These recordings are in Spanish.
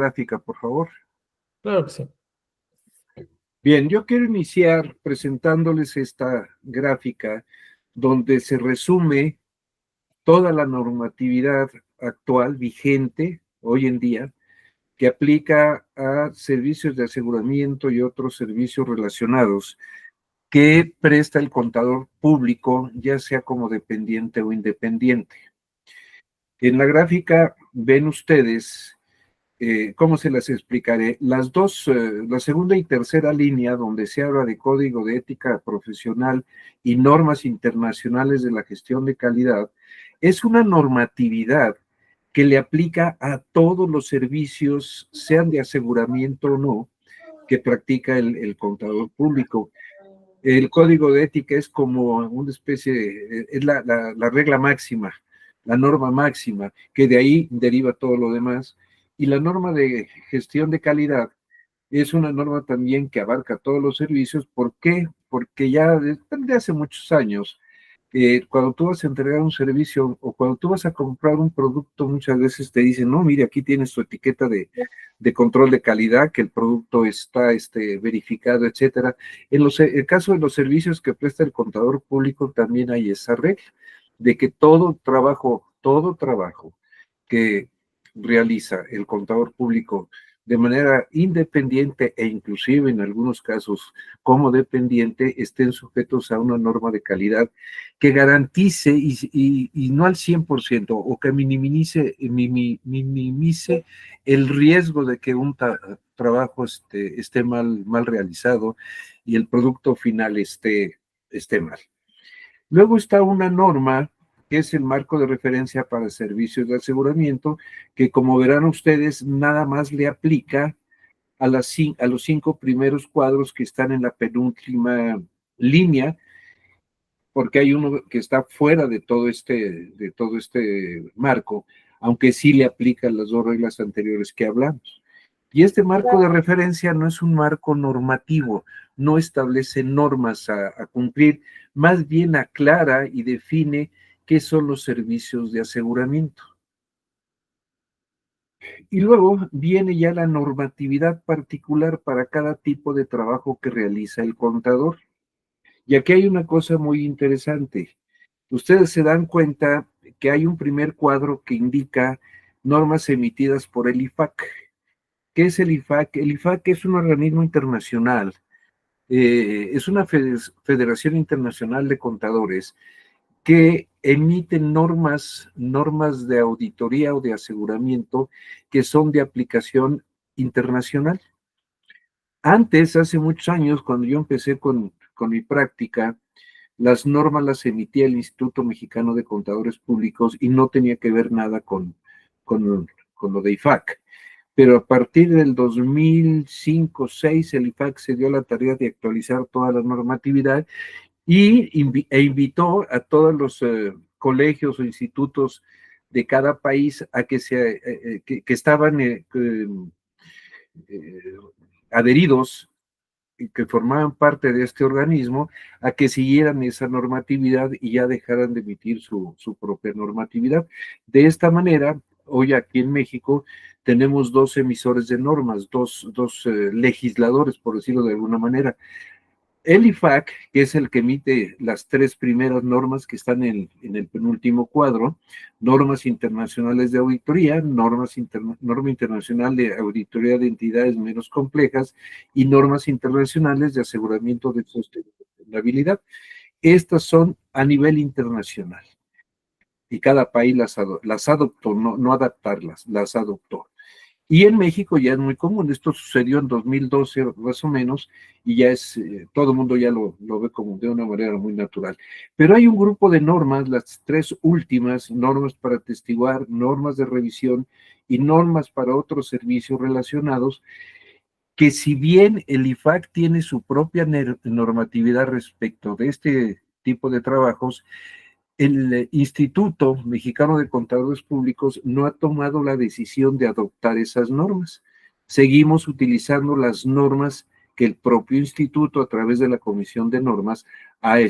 Gráfica, por favor. Claro que sí. Bien, yo quiero iniciar presentándoles esta gráfica donde se resume toda la normatividad actual vigente hoy en día que aplica a servicios de aseguramiento y otros servicios relacionados que presta el contador público, ya sea como dependiente o independiente. En la gráfica ven ustedes, ¿cómo se las explicaré? Las dos, la segunda y tercera línea, donde se habla de código de ética profesional y normas internacionales de la gestión de calidad, es una normatividad que le aplica a todos los servicios, sean de aseguramiento o no, que practica el contador público. El código de ética es como una especie, es la regla máxima, la norma máxima, que de ahí deriva todo lo demás. Y la norma de gestión de calidad es una norma también que abarca todos los servicios. ¿Por qué? Porque ya desde hace muchos años, cuando tú vas a entregar un servicio o cuando tú vas a comprar un producto, muchas veces te dicen, no, mire, aquí tienes tu etiqueta de control de calidad, que el producto está verificado, etcétera. En el caso de los servicios que presta el contador público, también hay esa regla de que todo trabajo que realiza el contador público de manera independiente e inclusive en algunos casos como dependiente, estén sujetos a una norma de calidad que garantice y no al 100% o que minimice el riesgo de que un trabajo esté mal realizado y el producto final esté mal. Luego está una norma que es el marco de referencia para servicios de aseguramiento, que como verán ustedes, nada más le aplica a los 5 primeros cuadros que están en la penúltima línea, porque hay uno que está fuera de todo este marco, aunque sí le aplican las dos reglas anteriores que hablamos. Y este marco de referencia no es un marco normativo, no establece normas a cumplir, más bien aclara y define qué son los servicios de aseguramiento. Y luego viene ya la normatividad particular para cada tipo de trabajo que realiza el contador. Y aquí hay una cosa muy interesante. Ustedes se dan cuenta que hay un primer cuadro que indica normas emitidas por el IFAC. ¿Qué es el IFAC? El IFAC es un organismo internacional, es una federación internacional de contadores que emiten normas de auditoría o de aseguramiento que son de aplicación internacional. Antes, hace muchos años, cuando yo empecé con mi práctica, las normas las emitía el Instituto Mexicano de Contadores Públicos y no tenía que ver nada con lo de IFAC. Pero a partir del 2005-06, el IFAC se dio la tarea de actualizar toda la normatividad e invitó a todos los colegios o institutos de cada país a que estaban adheridos y que formaban parte de este organismo, a que siguieran esa normatividad y ya dejaran de emitir su propia normatividad. De esta manera, hoy aquí en México tenemos 2 emisores de normas, dos legisladores, por decirlo de alguna manera. El IFAC, que es el que emite las 3 primeras normas que están en el penúltimo cuadro, normas internacionales de auditoría, norma internacional de auditoría de entidades menos complejas y normas internacionales de aseguramiento de sostenibilidad. Estas son a nivel internacional y cada país las adoptó, no adaptarlas, las adoptó. Y en México ya es muy común, esto sucedió en 2012 más o menos, y ya todo el mundo ya lo ve como de una manera muy natural. Pero hay un grupo de normas, las 3 últimas, normas para atestiguar, normas de revisión y normas para otros servicios relacionados, que si bien el IFAC tiene su propia normatividad respecto de este tipo de trabajos, el Instituto Mexicano de Contadores Públicos no ha tomado la decisión de adoptar esas normas. Seguimos utilizando las normas que el propio instituto, a través de la Comisión de Normas, ha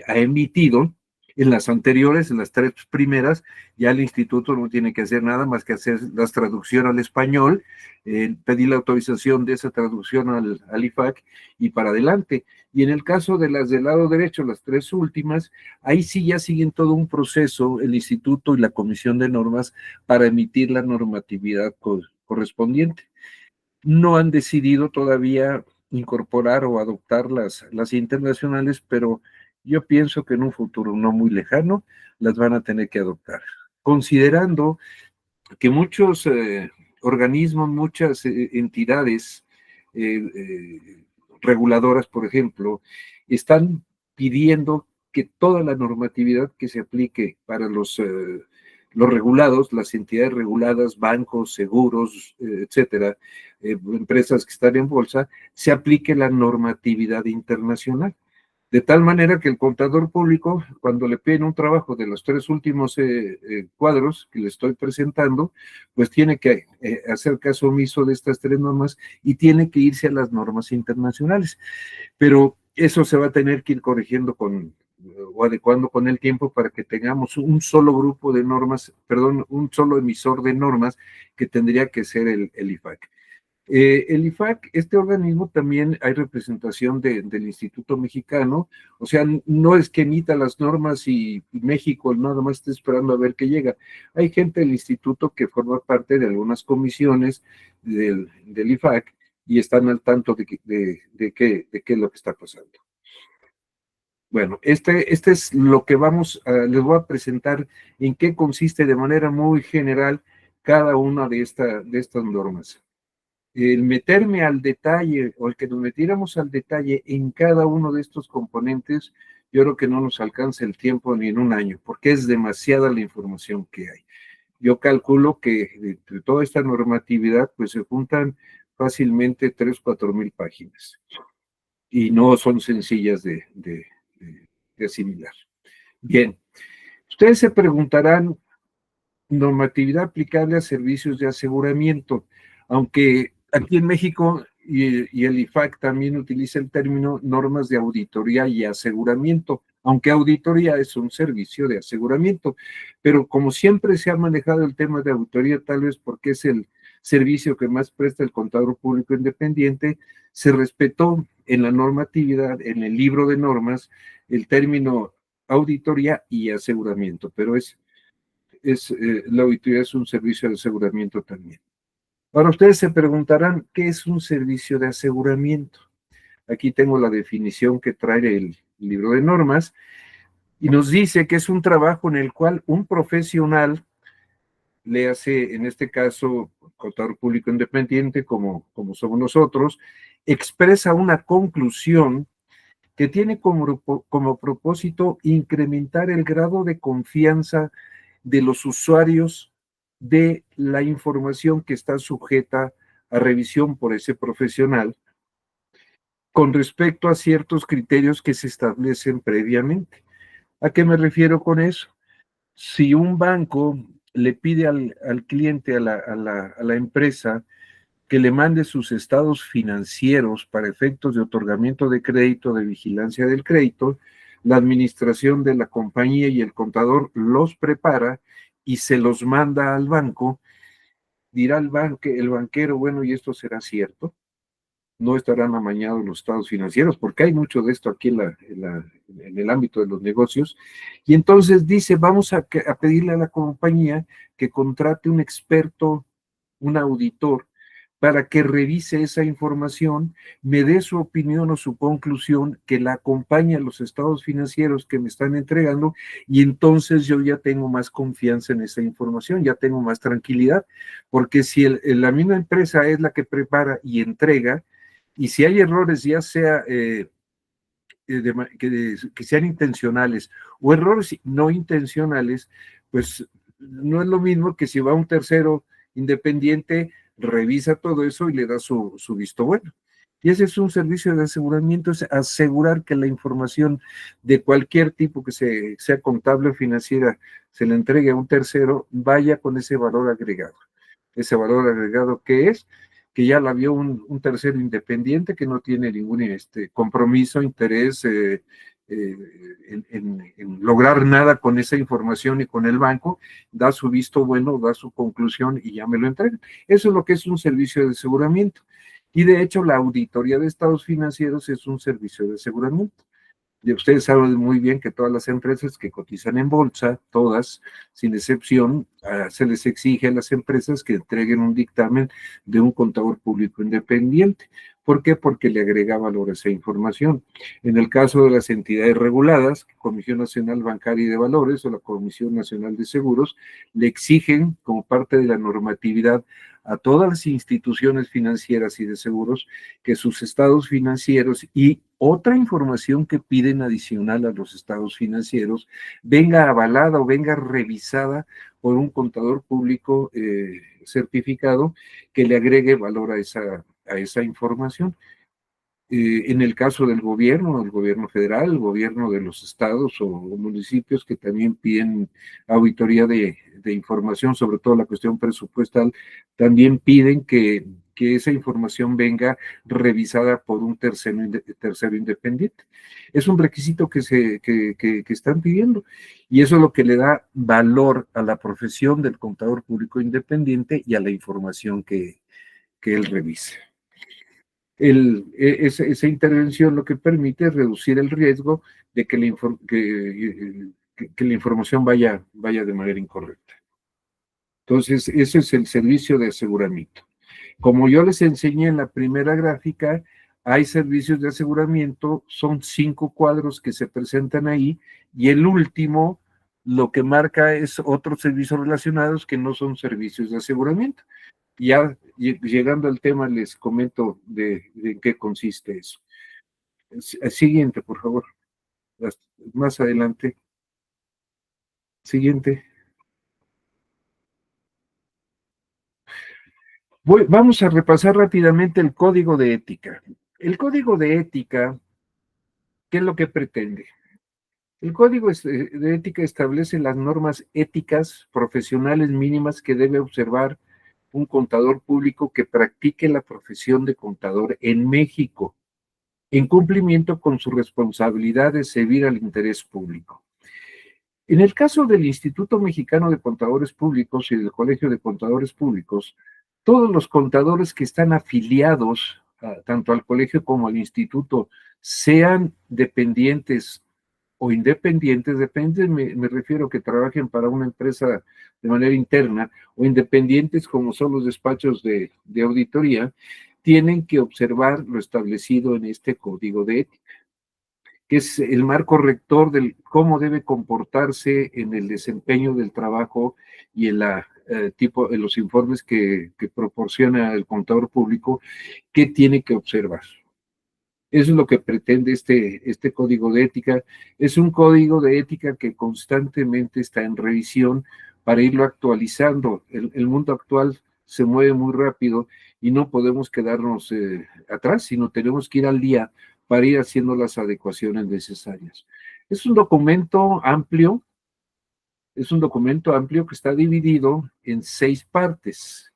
emitido, En las anteriores, en las 3 primeras, ya el instituto no tiene que hacer nada más que hacer las traducción al español, pedir la autorización de esa traducción al IFAC y para adelante. Y en el caso de las del lado derecho, las 3 últimas, ahí sí ya siguen todo un proceso, el instituto y la comisión de normas, para emitir la normatividad correspondiente. No han decidido todavía incorporar o adoptar las internacionales, pero yo pienso que en un futuro no muy lejano las van a tener que adoptar, considerando que muchos organismos, muchas entidades reguladoras, por ejemplo, están pidiendo que toda la normatividad que se aplique para los regulados, las entidades reguladas, bancos, seguros, etcétera, empresas que están en bolsa, se aplique la normatividad internacional. De tal manera que el contador público, cuando le piden un trabajo de los 3 últimos cuadros que le estoy presentando, pues tiene que hacer caso omiso de estas 3 normas y tiene que irse a las normas internacionales. Pero eso se va a tener que ir corrigiendo o adecuando con el tiempo para que tengamos un solo grupo de normas, perdón, un solo emisor de normas que tendría que ser el IFAC. El IFAC, este organismo también hay representación del Instituto Mexicano, o sea, no es que emita las normas y México nada más está esperando a ver qué llega. Hay gente del instituto que forma parte de algunas comisiones del IFAC y están al tanto de qué es lo que está pasando. Bueno, este es lo que les voy a presentar en qué consiste de manera muy general cada una de estas normas. El meterme al detalle o el que nos metiéramos al detalle en cada uno de estos componentes, yo creo que no nos alcanza el tiempo ni en un año, porque es demasiada la información que hay. Yo calculo que de toda esta normatividad, pues se juntan fácilmente 3, 4 mil páginas y no son sencillas de asimilar. Bien, ustedes se preguntarán, normatividad aplicable a servicios de aseguramiento, aunque aquí en México y el IFAC también utiliza el término normas de auditoría y aseguramiento, aunque auditoría es un servicio de aseguramiento, pero como siempre se ha manejado el tema de auditoría, tal vez porque es el servicio que más presta el contador público independiente, se respetó en la normatividad, en el libro de normas, el término auditoría y aseguramiento, pero la auditoría es un servicio de aseguramiento también. Ahora ustedes se preguntarán, ¿qué es un servicio de aseguramiento? Aquí tengo la definición que trae el libro de normas y nos dice que es un trabajo en el cual un profesional le hace, en este caso, contador público independiente, como somos nosotros, expresa una conclusión que tiene como propósito incrementar el grado de confianza de los usuarios de la información que está sujeta a revisión por ese profesional con respecto a ciertos criterios que se establecen previamente. ¿A qué me refiero con eso? Si un banco le pide al cliente, a la empresa, que le mande sus estados financieros para efectos de otorgamiento de crédito, de vigilancia del crédito, la administración de la compañía y el contador los prepara y se los manda al banco, dirá el banquero, bueno, ¿y esto será cierto? No estarán amañados los estados financieros, porque hay mucho de esto aquí en el ámbito de los negocios. Y entonces dice, vamos a pedirle a la compañía que contrate un experto, un auditor, para que revise esa información, me dé su opinión o su conclusión, que la acompañe a los estados financieros que me están entregando, y entonces yo ya tengo más confianza en esa información, ya tengo más tranquilidad, porque si la misma empresa es la que prepara y entrega, y si hay errores, ya sea que sean intencionales o errores no intencionales, pues no es lo mismo que si va un tercero independiente, revisa todo eso y le da su visto bueno. Y ese es un servicio de aseguramiento, es asegurar que la información de cualquier tipo que sea contable o financiera se le entregue a un tercero, vaya con ese valor agregado. Ese valor agregado que es que ya la vio un tercero independiente que no tiene ningún compromiso, interés, en lograr nada con esa información y con el banco, da su visto bueno, da su conclusión y ya me lo entregan. Eso es lo que es un servicio de aseguramiento. Y de hecho, la auditoría de estados financieros es un servicio de aseguramiento. Y ustedes saben muy bien que todas las empresas que cotizan en bolsa, todas, sin excepción, se les exige a las empresas que entreguen un dictamen de un contador público independiente. ¿Por qué? Porque le agrega valor a esa información. En el caso de las entidades reguladas, Comisión Nacional Bancaria y de Valores o la Comisión Nacional de Seguros, le exigen como parte de la normatividad a todas las instituciones financieras y de seguros que sus estados financieros y otra información que piden adicional a los estados financieros venga avalada o venga revisada por un contador público certificado que le agregue valor a esa información. En el caso del gobierno, el gobierno federal, el gobierno de los estados o municipios que también piden auditoría de información, sobre todo la cuestión presupuestal, también piden que esa información venga revisada por un tercero independiente. Es un requisito que están pidiendo y eso es lo que le da valor a la profesión del contador público independiente y a la información que él revisa. Esa intervención lo que permite es reducir el riesgo de que la información vaya de manera incorrecta. Entonces, ese es el servicio de aseguramiento. Como yo les enseñé en la primera gráfica, hay servicios de aseguramiento, son 5 cuadros que se presentan ahí, y el último lo que marca es otros servicios relacionados que no son servicios de aseguramiento. Ya llegando al tema, les comento de qué consiste eso. Siguiente, por favor. Más adelante. Siguiente. Vamos a repasar rápidamente el código de ética. El código de ética, ¿qué es lo que pretende? El código de ética establece las normas éticas profesionales mínimas que debe observar un contador público que practique la profesión de contador en México, en cumplimiento con su responsabilidad de servir al interés público. En el caso del Instituto Mexicano de Contadores Públicos y del Colegio de Contadores Públicos, todos los contadores que están afiliados tanto al colegio como al instituto, sean dependientes o independientes, me refiero a que trabajen para una empresa de manera interna, o independientes como son los despachos de auditoría, tienen que observar lo establecido en este código de ética, que es el marco rector del cómo debe comportarse en el desempeño del trabajo y en en los informes que proporciona el contador público, qué tiene que observar. Eso es lo que pretende este código de ética. Es un código de ética que constantemente está en revisión para irlo actualizando. El mundo actual se mueve muy rápido y no podemos quedarnos atrás, sino tenemos que ir al día para ir haciendo las adecuaciones necesarias. Es un documento amplio, que está dividido en 6 partes.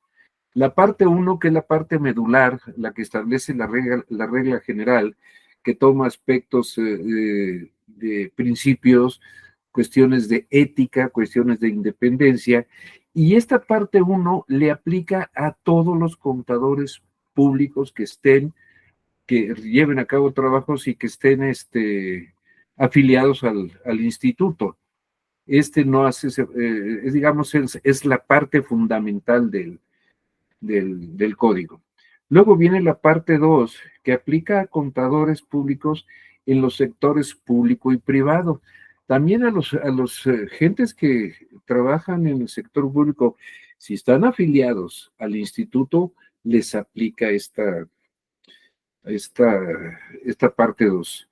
La parte 1, que es la parte medular, la que establece la regla general, que toma aspectos de principios, cuestiones de ética, cuestiones de independencia, y esta parte 1 le aplica a todos los contadores públicos que lleven a cabo trabajos y que estén afiliados al instituto. No hace, digamos, es la parte fundamental del código. Luego viene la parte 2, que aplica a contadores públicos en los sectores público y privado. También a los gentes que trabajan en el sector público, si están afiliados al instituto, les aplica esta parte 2.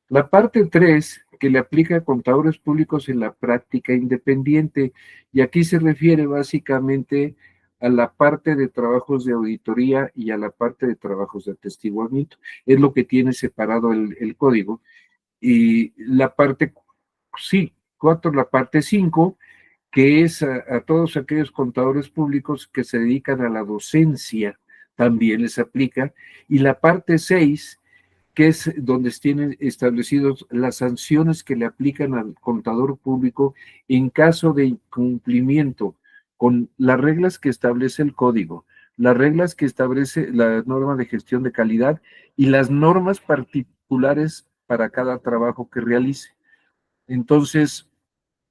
La parte 3, que le aplica a contadores públicos en la práctica independiente, y aquí se refiere básicamente a la parte de trabajos de auditoría y a la parte de trabajos de atestiguamiento. Es lo que tiene separado el código. Y la parte, sí, 4, la parte 5, que es a todos aquellos contadores públicos que se dedican a la docencia, también les aplica. Y la parte 6, que es donde tienen establecidos las sanciones que le aplican al contador público en caso de incumplimiento con las reglas que establece el código, las reglas que establece la norma de gestión de calidad y las normas particulares para cada trabajo que realice. Entonces,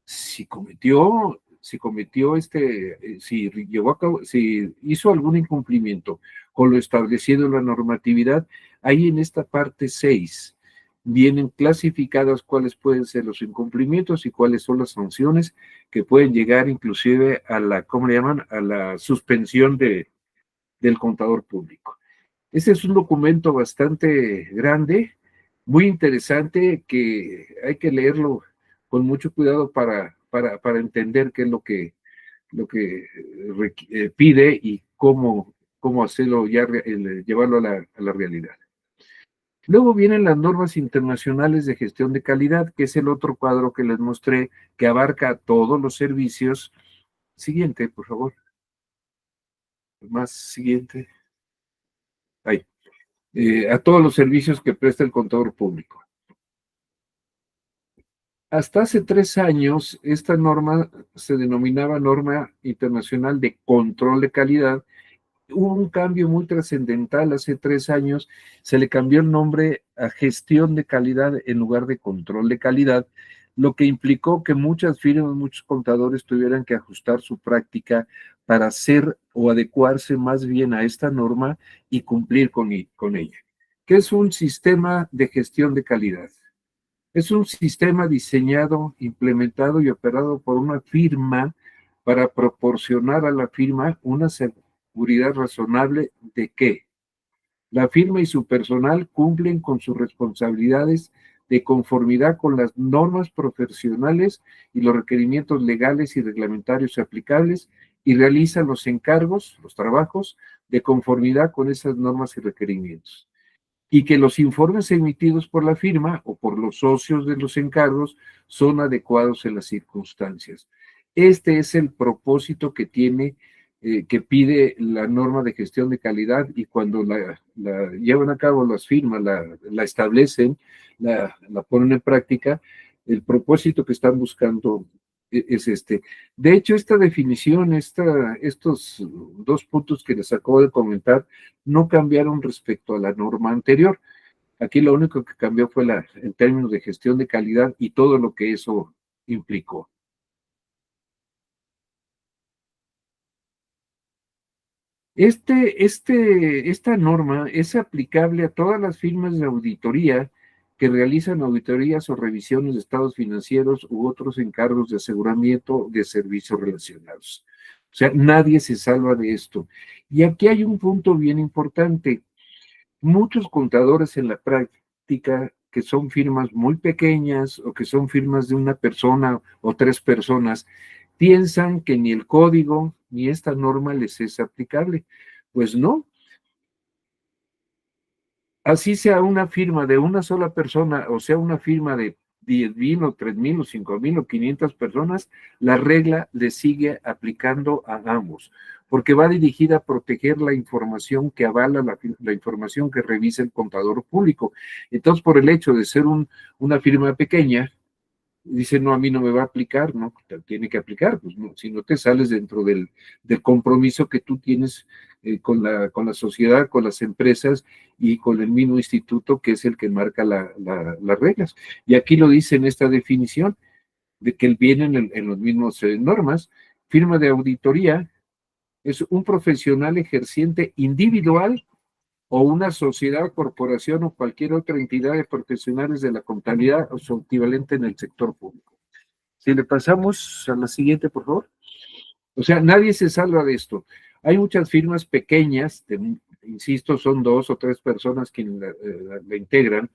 si llevó a cabo, si hizo algún incumplimiento con lo establecido en la normatividad, ahí en esta parte 6 vienen clasificadas cuáles pueden ser los incumplimientos y cuáles son las sanciones que pueden llegar inclusive a la, ¿cómo le llaman? A la suspensión del contador público. Este es un documento bastante grande, muy interesante, que hay que leerlo con mucho cuidado para entender qué es lo que pide y cómo hacerlo, llevarlo a la realidad. Luego vienen las normas internacionales de gestión de calidad, que es el otro cuadro que les mostré, que abarca todos los servicios. Siguiente, por favor. Más siguiente. Ahí. A todos los servicios que presta el contador público. Hasta hace 3 años, esta norma se denominaba Norma Internacional de Control de Calidad. Hubo un cambio muy trascendental hace 3 años, se le cambió el nombre a Gestión de Calidad en lugar de Control de Calidad, lo que implicó que muchas firmas, muchos contadores tuvieran que ajustar su práctica para hacer o adecuarse más bien a esta norma y cumplir con ella. ¿Qué es un sistema de gestión de calidad? Es un sistema diseñado, implementado y operado por una firma para proporcionar a la firma una seguridad razonable de que la firma y su personal cumplen con sus responsabilidades de conformidad con las normas profesionales y los requerimientos legales y reglamentarios aplicables y realizan los encargos, los trabajos de conformidad con esas normas y requerimientos, y que los informes emitidos por la firma o por los socios de los encargos son adecuados en las circunstancias. Este es el propósito que tiene, que pide la norma de gestión de calidad, y cuando la llevan a cabo las firmas, la establecen, la ponen en práctica, el propósito que están buscando es este. De hecho, esta definición, estos 2 puntos que les acabo de comentar, no cambiaron respecto a la norma anterior. Aquí lo único que cambió fue en términos de gestión de calidad y todo lo que eso implicó. Esta norma es aplicable a todas las firmas de auditoría que realizan auditorías o revisiones de estados financieros u otros encargos de aseguramiento de servicios relacionados. O sea, nadie se salva de esto. Y aquí hay un punto bien importante. Muchos contadores en la práctica, que son firmas muy pequeñas o que son firmas de una persona o 3 personas, piensan que ni el código ni esta norma les es aplicable. Pues no, así sea una firma de una sola persona o sea una firma de 10,000 o 3,000 o 5,000 o 500 personas, la regla le sigue aplicando a ambos, porque va dirigida a proteger la información que avala la información que revisa el contador público. Entonces, por el hecho de ser una firma pequeña, dice, no, a mí no me va a aplicar, no, te tiene que aplicar, pues no, si no te sales dentro del compromiso que tú tienes con la sociedad, con las empresas y con el mismo instituto que es el que marca las reglas. Y aquí lo dice en esta definición, de que vienen en los mismos normas. Firma de auditoría es un profesional ejerciente individual o una sociedad, corporación o cualquier otra entidad de profesionales de la contabilidad o su equivalente en el sector público. Si le pasamos a la siguiente, por favor. O sea, nadie se salva de esto. Hay muchas firmas pequeñas, insisto, son 2 o 3 personas quienes la integran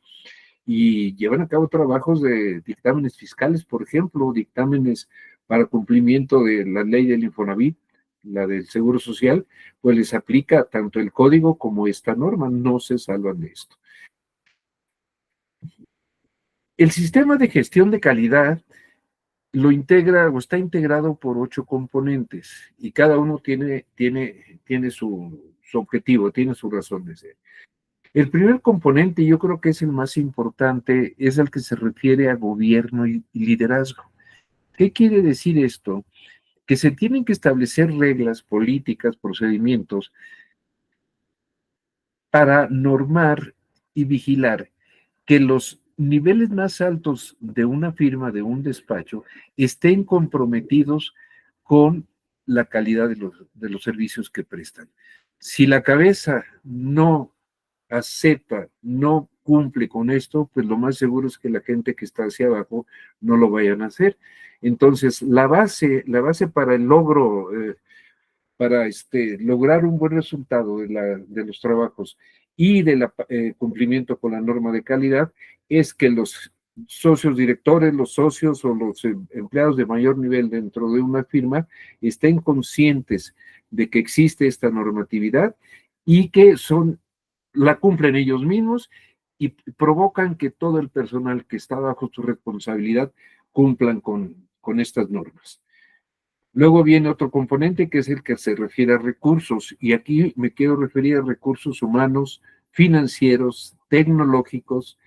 y llevan a cabo trabajos de dictámenes fiscales, por ejemplo, dictámenes para cumplimiento de la ley del Infonavit, la del Seguro Social, pues les aplica tanto el código como esta norma, no se salvan de esto. El sistema de gestión de calidad lo integra o está integrado por 8 componentes y cada uno tiene su objetivo, tiene su razón de ser. El primer componente, yo creo que es el más importante, es el que se refiere a gobierno y liderazgo. ¿Qué quiere decir esto? Que se tienen que establecer reglas, políticas, procedimientos para normar y vigilar que los niveles más altos de una firma, de un despacho, estén comprometidos con la calidad de los servicios que prestan. Si la cabeza no acepta, no cumple con esto, pues lo más seguro es que la gente que está hacia abajo no lo vayan a hacer. Entonces, la base para el logro para lograr un buen resultado de los trabajos y del cumplimiento con la norma de calidad es que los socios directores, los socios o los empleados de mayor nivel dentro de una firma estén conscientes de que existe esta normatividad y que la cumplen ellos mismos y provocan que todo el personal que está bajo su responsabilidad cumplan con estas normas. Luego viene otro componente que es el que se refiere a recursos, y aquí me quiero referir a recursos humanos, financieros, tecnológicos.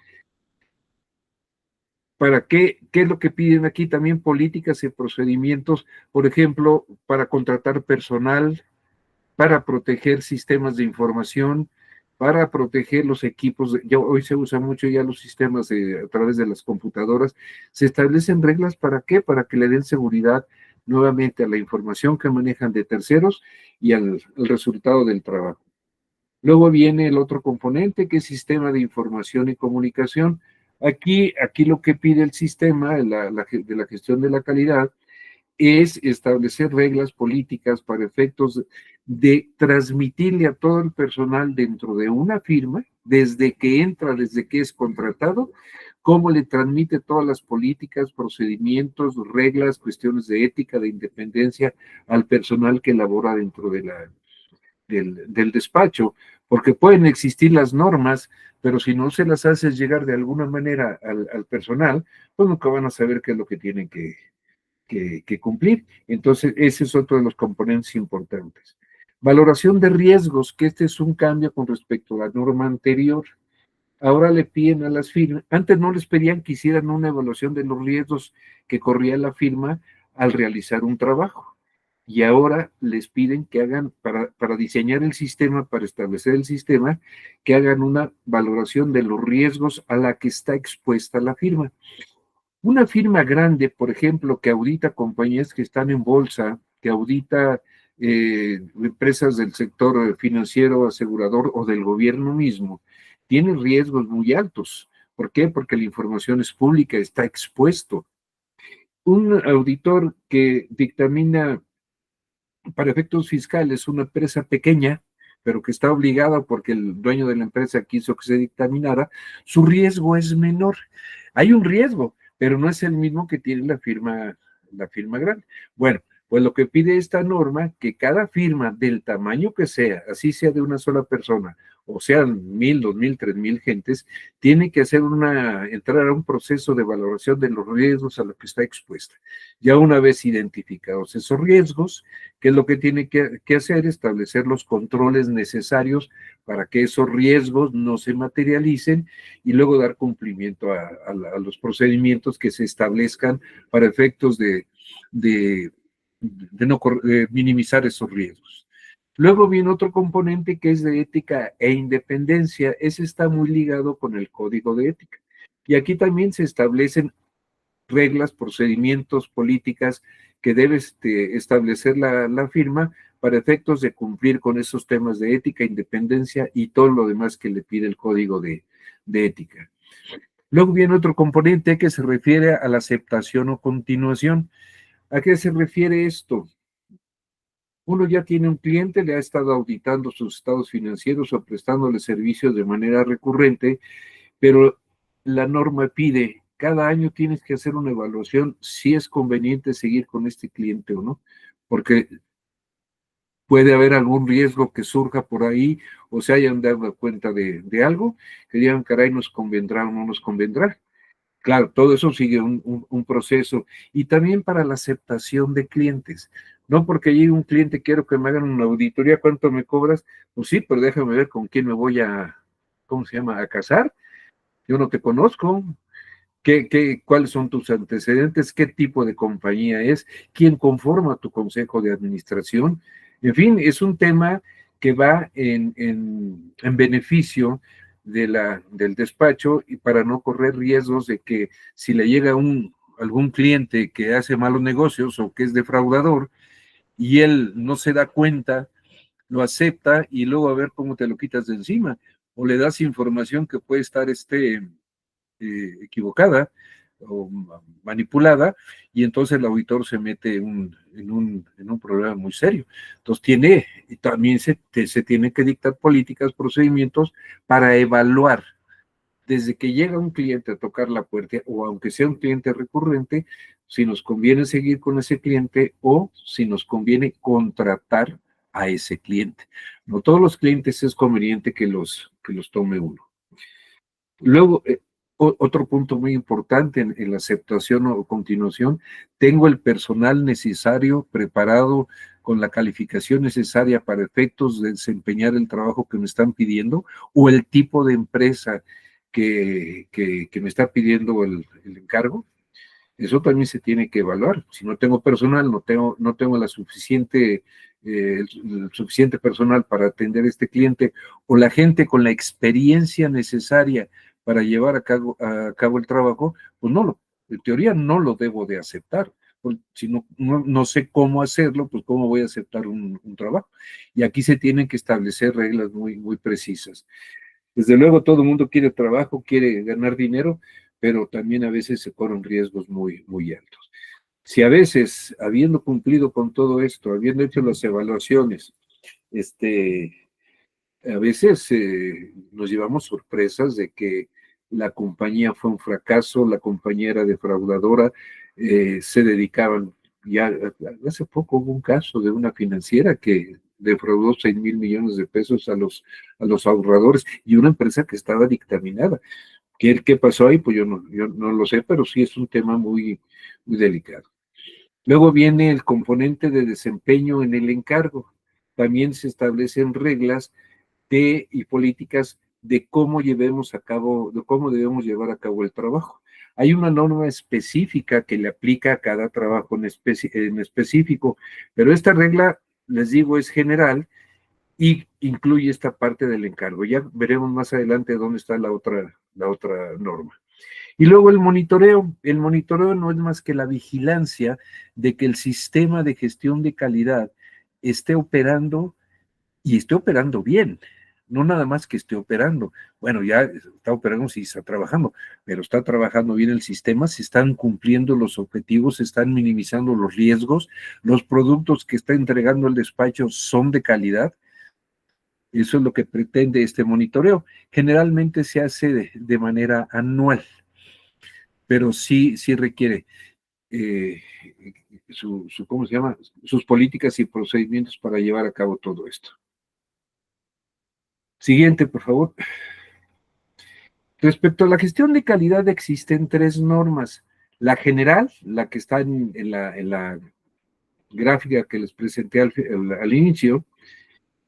¿Para qué? ¿Qué es lo que piden aquí? También políticas y procedimientos, por ejemplo, para contratar personal, para proteger sistemas de información, para proteger los equipos. Hoy se usa mucho ya los sistemas a través de las computadoras. Se establecen reglas para qué, para que le den seguridad nuevamente a la información que manejan de terceros y al resultado del trabajo. Luego viene el otro componente que es sistema de información y comunicación. Aquí lo que pide el sistema de la gestión de la calidad es establecer reglas políticas para efectos de transmitirle a todo el personal dentro de una firma, desde que entra, desde que es contratado, cómo le transmite todas las políticas, procedimientos, reglas, cuestiones de ética, de independencia al personal que labora dentro del despacho, porque pueden existir las normas, pero si no se las haces llegar de alguna manera al personal, pues nunca van a saber qué es lo que tienen que cumplir. Entonces, ese es otro de los componentes importantes. Valoración de riesgos, que este es un cambio con respecto a la norma anterior. Ahora le piden a las firmas, antes no les pedían que hicieran una evaluación de los riesgos que corría la firma al realizar un trabajo. Y ahora les piden que hagan, para diseñar el sistema, para establecer el sistema, que hagan una valoración de los riesgos a la que está expuesta la firma. Una firma grande, por ejemplo, que audita compañías que están en bolsa, que audita empresas del sector financiero, asegurador o del gobierno mismo, tiene riesgos muy altos. ¿Por qué? Porque la información es pública, está expuesto. Un auditor que dictamina para efectos fiscales una empresa pequeña, pero que está obligada porque el dueño de la empresa quiso que se dictaminara, su riesgo es menor. Hay un riesgo, pero no es el mismo que tiene la firma grande. Bueno, pues lo que pide esta norma, que cada firma del tamaño que sea, así sea de una sola persona, o sean 1,000, 2,000, 3,000 gentes, tiene que entrar a un proceso de valoración de los riesgos a los que está expuesta. Ya una vez identificados esos riesgos, ¿qué es lo que tiene que hacer? Establecer los controles necesarios para que esos riesgos no se materialicen y luego dar cumplimiento a los procedimientos que se establezcan para efectos de no minimizar esos riesgos. Luego viene otro componente que es de ética e independencia. Ese está muy ligado con el código de ética. Y aquí también se establecen reglas, procedimientos, políticas que debe establecer la firma para efectos de cumplir con esos temas de ética, independencia y todo lo demás que le pide el código de ética. Luego viene otro componente que se refiere a la aceptación o continuación. ¿A qué se refiere esto? Uno ya tiene un cliente, le ha estado auditando sus estados financieros o prestándole servicios de manera recurrente, pero la norma pide, cada año tienes que hacer una evaluación si es conveniente seguir con este cliente o no, porque puede haber algún riesgo que surja por ahí o se hayan dado cuenta de algo, que digan, caray, nos convendrá o no nos convendrá. Claro, todo eso sigue un proceso. Y también para la aceptación de clientes. No porque llegue un cliente, quiero que me hagan una auditoría, ¿cuánto me cobras? Pues sí, pero déjame ver con quién ¿cómo se llama?, a casar. Yo no te conozco. ¿Cuáles son tus antecedentes? ¿Qué tipo de compañía es? ¿Quién conforma tu consejo de administración? En fin, es un tema que va en beneficio del despacho, y para no correr riesgos de que si le llega algún cliente que hace malos negocios o que es defraudador y él no se da cuenta, lo acepta y luego a ver cómo te lo quitas de encima, o le das información que puede estar equivocada o manipulada, y entonces el auditor se mete en un problema muy serio. Entonces también se tiene que dictar políticas, procedimientos para evaluar desde que llega un cliente a tocar la puerta, o aunque sea un cliente recurrente, si nos conviene seguir con ese cliente o si nos conviene contratar a ese cliente. No todos los clientes es conveniente que los tome uno. Luego, otro punto muy importante en la aceptación o continuación: tengo el personal necesario, preparado, con la calificación necesaria para efectos de desempeñar el trabajo que me están pidiendo, o el tipo de empresa que me está pidiendo el encargo. Eso también se tiene que evaluar. Si no tengo personal, no tengo el suficiente personal para atender a este cliente, o la gente con la experiencia necesaria para llevar a cabo el trabajo, pues en teoría no lo debo de aceptar. Pues si no sé cómo hacerlo, pues cómo voy a aceptar un trabajo. Y aquí se tienen que establecer reglas muy, muy precisas. Desde luego todo el mundo quiere trabajo, quiere ganar dinero, pero también a veces se corren riesgos muy, muy altos. Si a veces, habiendo cumplido con todo esto, habiendo hecho las evaluaciones, a veces nos llevamos sorpresas de que la compañía fue un fracaso, la compañía era defraudadora, se dedicaban, ya hace poco hubo un caso de una financiera que defraudó 6,000 millones de pesos a los ahorradores, y una empresa que estaba dictaminada. ¿Qué pasó ahí? Pues yo no lo sé, pero sí es un tema muy, muy delicado. Luego viene el componente de desempeño en el encargo. También se establecen reglas y políticas de cómo debemos llevar a cabo el trabajo. Hay una norma específica que le aplica a cada trabajo en específico, pero esta regla, les digo, es general y incluye esta parte del encargo. Ya veremos más adelante dónde está la otra norma. Y luego el monitoreo. El monitoreo no es más que la vigilancia de que el sistema de gestión de calidad esté operando, y esté operando bien. No nada más que esté operando. Bueno, ya está operando, sí está trabajando, pero está trabajando bien el sistema, se están cumpliendo los objetivos, se están minimizando los riesgos, los productos que está entregando el despacho son de calidad. Eso es lo que pretende este monitoreo. Generalmente se hace de manera anual, pero sí requiere ¿cómo se llama?, sus políticas y procedimientos para llevar a cabo todo esto. Siguiente, por favor. Respecto a la gestión de calidad, existen 3 normas. La general, la que está en la gráfica que les presenté al inicio,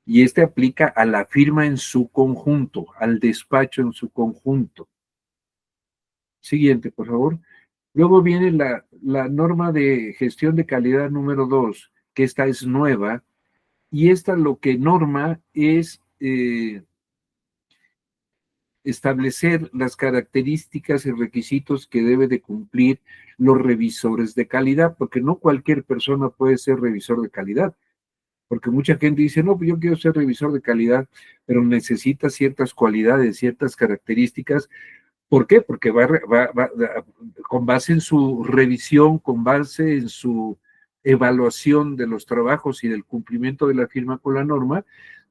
y aplica a la firma en su conjunto, al despacho en su conjunto. Siguiente, por favor. Luego viene la norma de gestión de calidad número 2, que esta es nueva, y lo que norma es establecer las características y requisitos que debe de cumplir los revisores de calidad, porque no cualquier persona puede ser revisor de calidad, porque mucha gente dice, no, pues yo quiero ser revisor de calidad, pero necesita ciertas cualidades, ciertas características. ¿Por qué? Porque con base en su revisión, con base en su evaluación de los trabajos y del cumplimiento de la firma con la norma,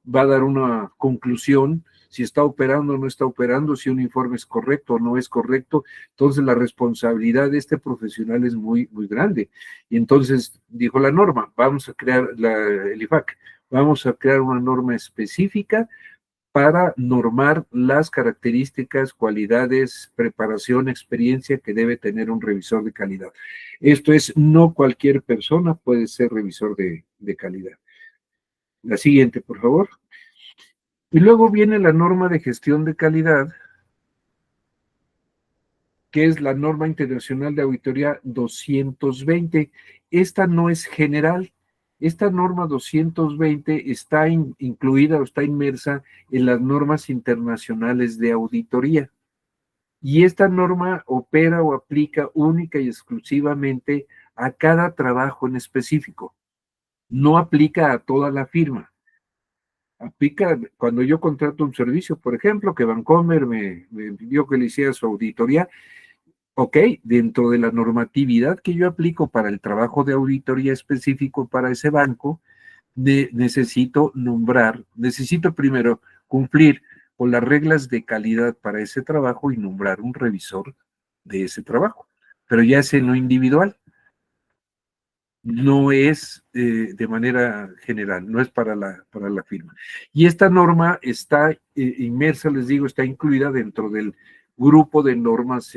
va a dar una conclusión, si está operando o no está operando, si un informe es correcto o no es correcto. Entonces la responsabilidad de este profesional es muy, muy grande. Y entonces dijo la norma, vamos a crear el IFAC, vamos a crear una norma específica para normar las características, cualidades, preparación, experiencia que debe tener un revisor de calidad. Esto es, no cualquier persona puede ser revisor de calidad. La siguiente, por favor. Y luego viene la norma de gestión de calidad, que es la norma internacional de auditoría 220. Esta no es general. Esta norma 220 está incluida o está inmersa en las normas internacionales de auditoría. Y esta norma opera o aplica única y exclusivamente a cada trabajo en específico. No aplica a toda la firma. Aplica cuando yo contrato un servicio, por ejemplo, que Bancomer me pidió que le hiciera su auditoría. Ok, dentro de la normatividad que yo aplico para el trabajo de auditoría específico para ese banco, necesito primero cumplir con las reglas de calidad para ese trabajo y nombrar un revisor de ese trabajo. Pero ya es en lo individual, no es de manera general, no es para la firma. Y esta norma está inmersa, les digo, está incluida dentro del grupo de normas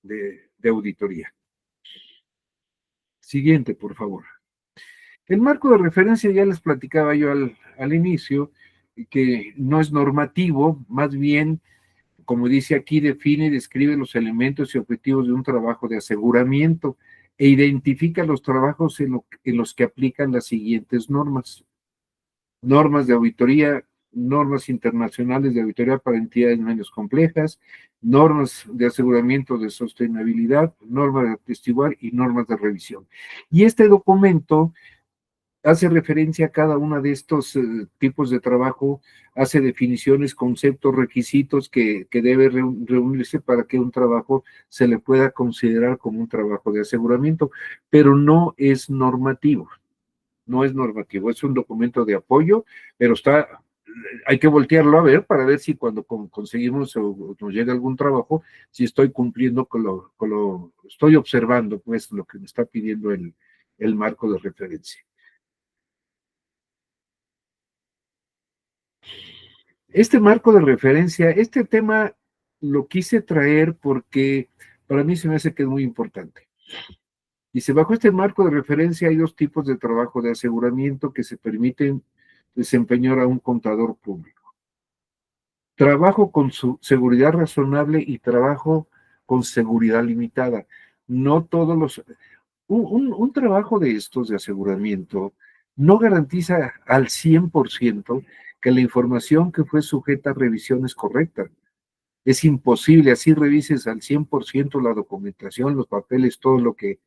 de auditoría. Siguiente, por favor. El marco de referencia ya les platicaba yo al inicio, que no es normativo, más bien, como dice aquí, define y describe los elementos y objetivos de un trabajo de aseguramiento e identifica los trabajos en los que aplican las siguientes normas. Normas de auditoría, normas internacionales de auditoría para entidades menos complejas, normas de aseguramiento de sostenibilidad, normas de atestiguar y normas de revisión. Y este documento hace referencia a cada uno de estos tipos de trabajo, hace definiciones, conceptos, requisitos que debe reunirse para que un trabajo se le pueda considerar como un trabajo de aseguramiento, pero no es normativo, no es normativo, es un documento de apoyo, pero hay que voltearlo a ver para ver si cuando conseguimos o nos llega algún trabajo, si estoy cumpliendo estoy observando pues lo que me está pidiendo el marco de referencia. Este marco de referencia, este tema lo quise traer porque para mí se me hace que es muy importante. Dice, bajo este marco de referencia hay dos tipos de trabajo de aseguramiento que se permiten desempeñar a un contador público. Trabajo con su seguridad razonable y trabajo con seguridad limitada. No todos los... Un trabajo de estos de aseguramiento no garantiza al 100% que la información que fue sujeta a revisión es correcta. Es imposible, así revises al 100% la documentación, los papeles, todo lo que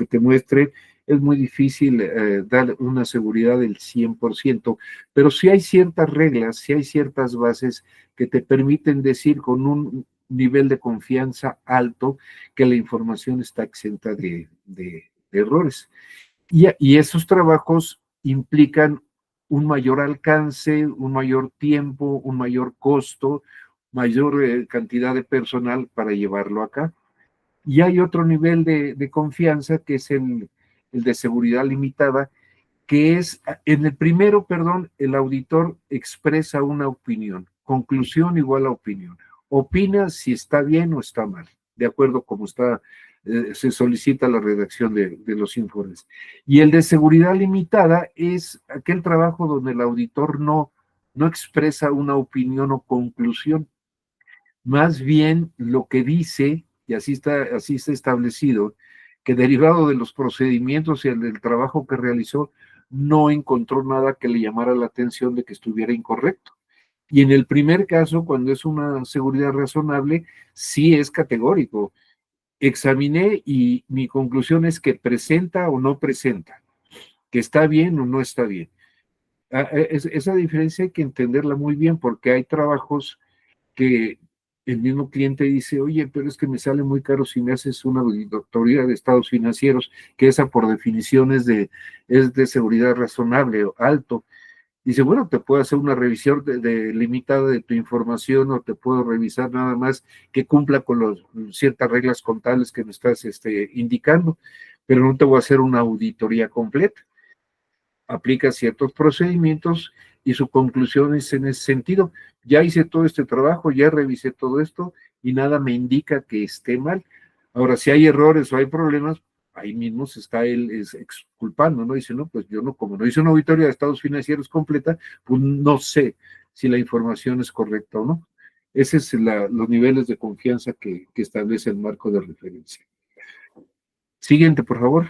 te muestre, es muy difícil dar una seguridad del 100%, pero sí hay ciertas reglas, sí hay ciertas bases que te permiten decir con un nivel de confianza alto que la información está exenta de errores. Y esos trabajos implican un mayor alcance, un mayor tiempo, un mayor costo, mayor cantidad de personal para llevarlo acá. Y hay otro nivel de confianza que es el de seguridad limitada, que es, en el primero, perdón, el auditor expresa una opinión, conclusión igual a opinión. Opina si está bien o está mal, de acuerdo como está, se solicita la redacción de los informes. Y el de seguridad limitada es aquel trabajo donde el auditor no expresa una opinión o conclusión, más bien lo que dice, y así está establecido, que derivado de los procedimientos y el del trabajo que realizó, no encontró nada que le llamara la atención de que estuviera incorrecto. Y en el primer caso, cuando es una seguridad razonable, sí es categórico. Examiné y mi conclusión es que presenta o no presenta, que está bien o no está bien. Esa diferencia hay que entenderla muy bien porque hay trabajos que el mismo cliente dice, oye, pero es que me sale muy caro si me haces una auditoría de estados financieros, que esa por definición es de seguridad razonable o alto. Dice, bueno, te puedo hacer una revisión limitada de tu información o te puedo revisar nada más que cumpla con ciertas reglas contables que me estás indicando, pero no te voy a hacer una auditoría completa. Aplica ciertos procedimientos y su conclusión es en ese sentido. Ya hice todo este trabajo, ya revisé todo esto y nada me indica que esté mal. Ahora, si hay errores o hay problemas, ahí mismo se está él exculpando, ¿no? Dice, no, pues yo no, como no hice una auditoría de estados financieros completa, pues no sé, si la información es correcta o no. Esos son los niveles de confianza que establece el marco de referencia. Siguiente, por favor.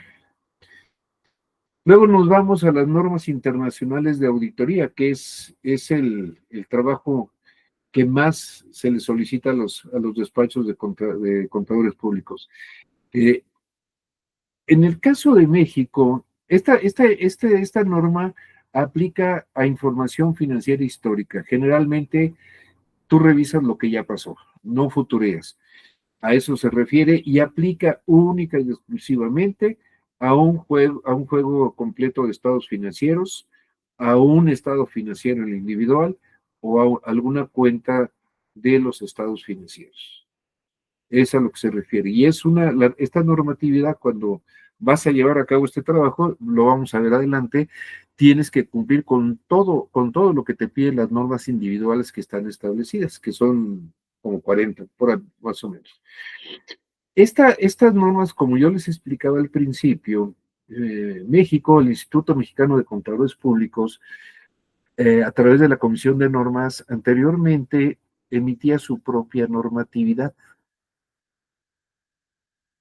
Luego nos vamos a las normas internacionales de auditoría, que es el trabajo que más se le solicita a los despachos de contadores públicos. En el caso de México, esta norma aplica a información financiera histórica. Generalmente, tú revisas lo que ya pasó, no futureas. A eso se refiere y aplica única y exclusivamente a un juego completo de estados financieros, a un estado financiero individual o a alguna cuenta de los estados financieros. Es a lo que se refiere. Y es esta normatividad, cuando vas a llevar a cabo este trabajo, lo vamos a ver adelante, tienes que cumplir con todo lo que te piden las normas individuales que están establecidas, que son como 40, por ahí, más o menos. Estas normas, como yo les explicaba al principio, México, el Instituto Mexicano de Contadores Públicos, a través de la Comisión de Normas, anteriormente emitía su propia normatividad.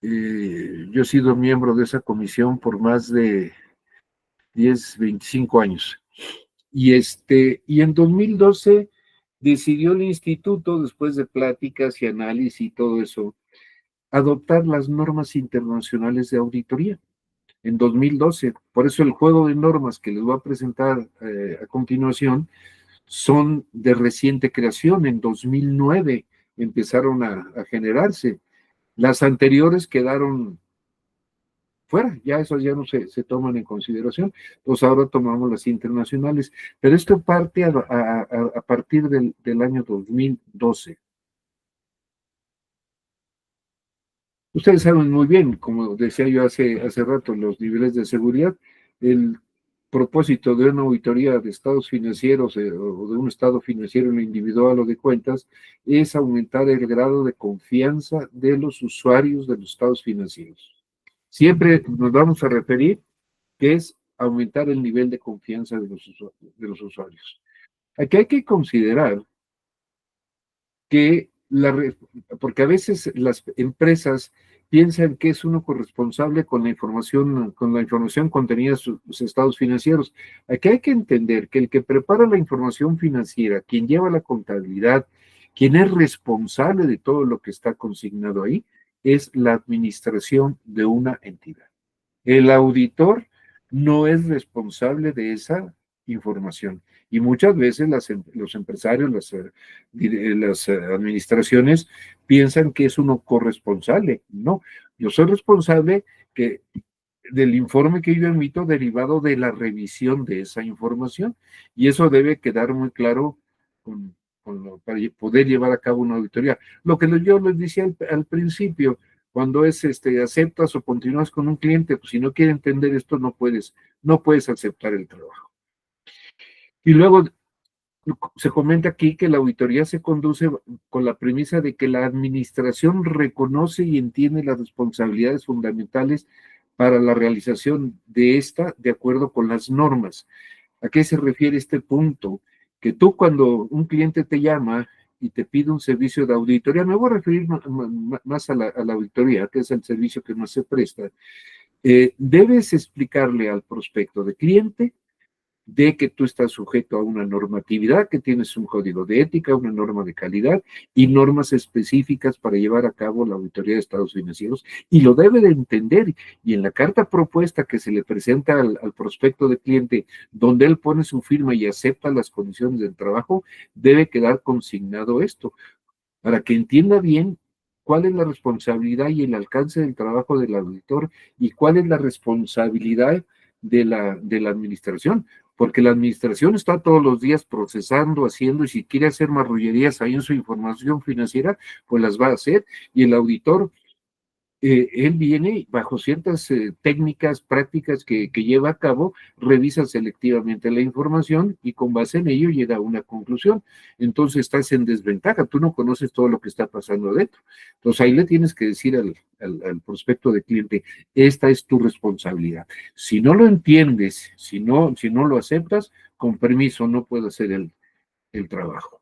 Yo he sido miembro de esa comisión por más de 10, 25 años. Y en 2012 decidió el instituto, después de pláticas y análisis y todo eso, adoptar las normas internacionales de auditoría en 2012. Por eso el juego de normas que les voy a presentar a continuación son de reciente creación. En 2009 empezaron a generarse. Las anteriores quedaron fuera, ya esos ya no se toman en consideración, pues ahora tomamos las internacionales, pero esto parte a partir del año 2012. Ustedes saben muy bien, como decía yo hace rato, los niveles de seguridad, el propósito de una auditoría de estados financieros o de un estado financiero individual o de cuentas es aumentar el grado de confianza de los usuarios de los estados financieros. Siempre nos vamos a referir que es aumentar el nivel de confianza de los usuarios. Aquí hay que considerar que, porque a veces las empresas piensan que es uno corresponsable con la información contenida en sus estados financieros. Aquí hay que entender que el que prepara la información financiera, quien lleva la contabilidad, quien es responsable de todo lo que está consignado ahí, es la administración de una entidad. El auditor no es responsable de esa información. Y muchas veces los empresarios, las administraciones piensan que es uno corresponsable. No, yo soy responsable del informe que yo emito derivado de la revisión de esa información. Y eso debe quedar muy claro para poder llevar a cabo una auditoría. Lo que yo les decía al principio, cuando aceptas o continúas con un cliente, pues si no quiere entender esto, no puedes aceptar el trabajo. Y luego se comenta aquí que la auditoría se conduce con la premisa de que la administración reconoce y entiende las responsabilidades fundamentales para la realización de esta de acuerdo con las normas. ¿A qué se refiere este punto? Que tú, cuando un cliente te llama y te pide un servicio de auditoría, me voy a referir más a la auditoría, que es el servicio que más se presta, debes explicarle al prospecto de cliente de que tú estás sujeto a una normatividad, que tienes un código de ética, una norma de calidad y normas específicas para llevar a cabo la auditoría de estados financieros, y lo debe de entender. Y en la carta propuesta que se le presenta al prospecto de cliente, donde él pone su firma y acepta las condiciones del trabajo, debe quedar consignado esto, para que entienda bien cuál es la responsabilidad y el alcance del trabajo del auditor y cuál es la responsabilidad de la administración, porque la administración está todos los días procesando, haciendo, y si quiere hacer marrullerías ahí en su información financiera, pues las va a hacer, y el auditor, él viene bajo ciertas técnicas, prácticas que lleva a cabo, revisa selectivamente la información y con base en ello llega a una conclusión. Entonces estás en desventaja, tú no conoces todo lo que está pasando adentro. Entonces ahí le tienes que decir al prospecto de cliente, esta es tu responsabilidad. Si no lo entiendes, si no lo aceptas, con permiso, no puedo hacer el trabajo.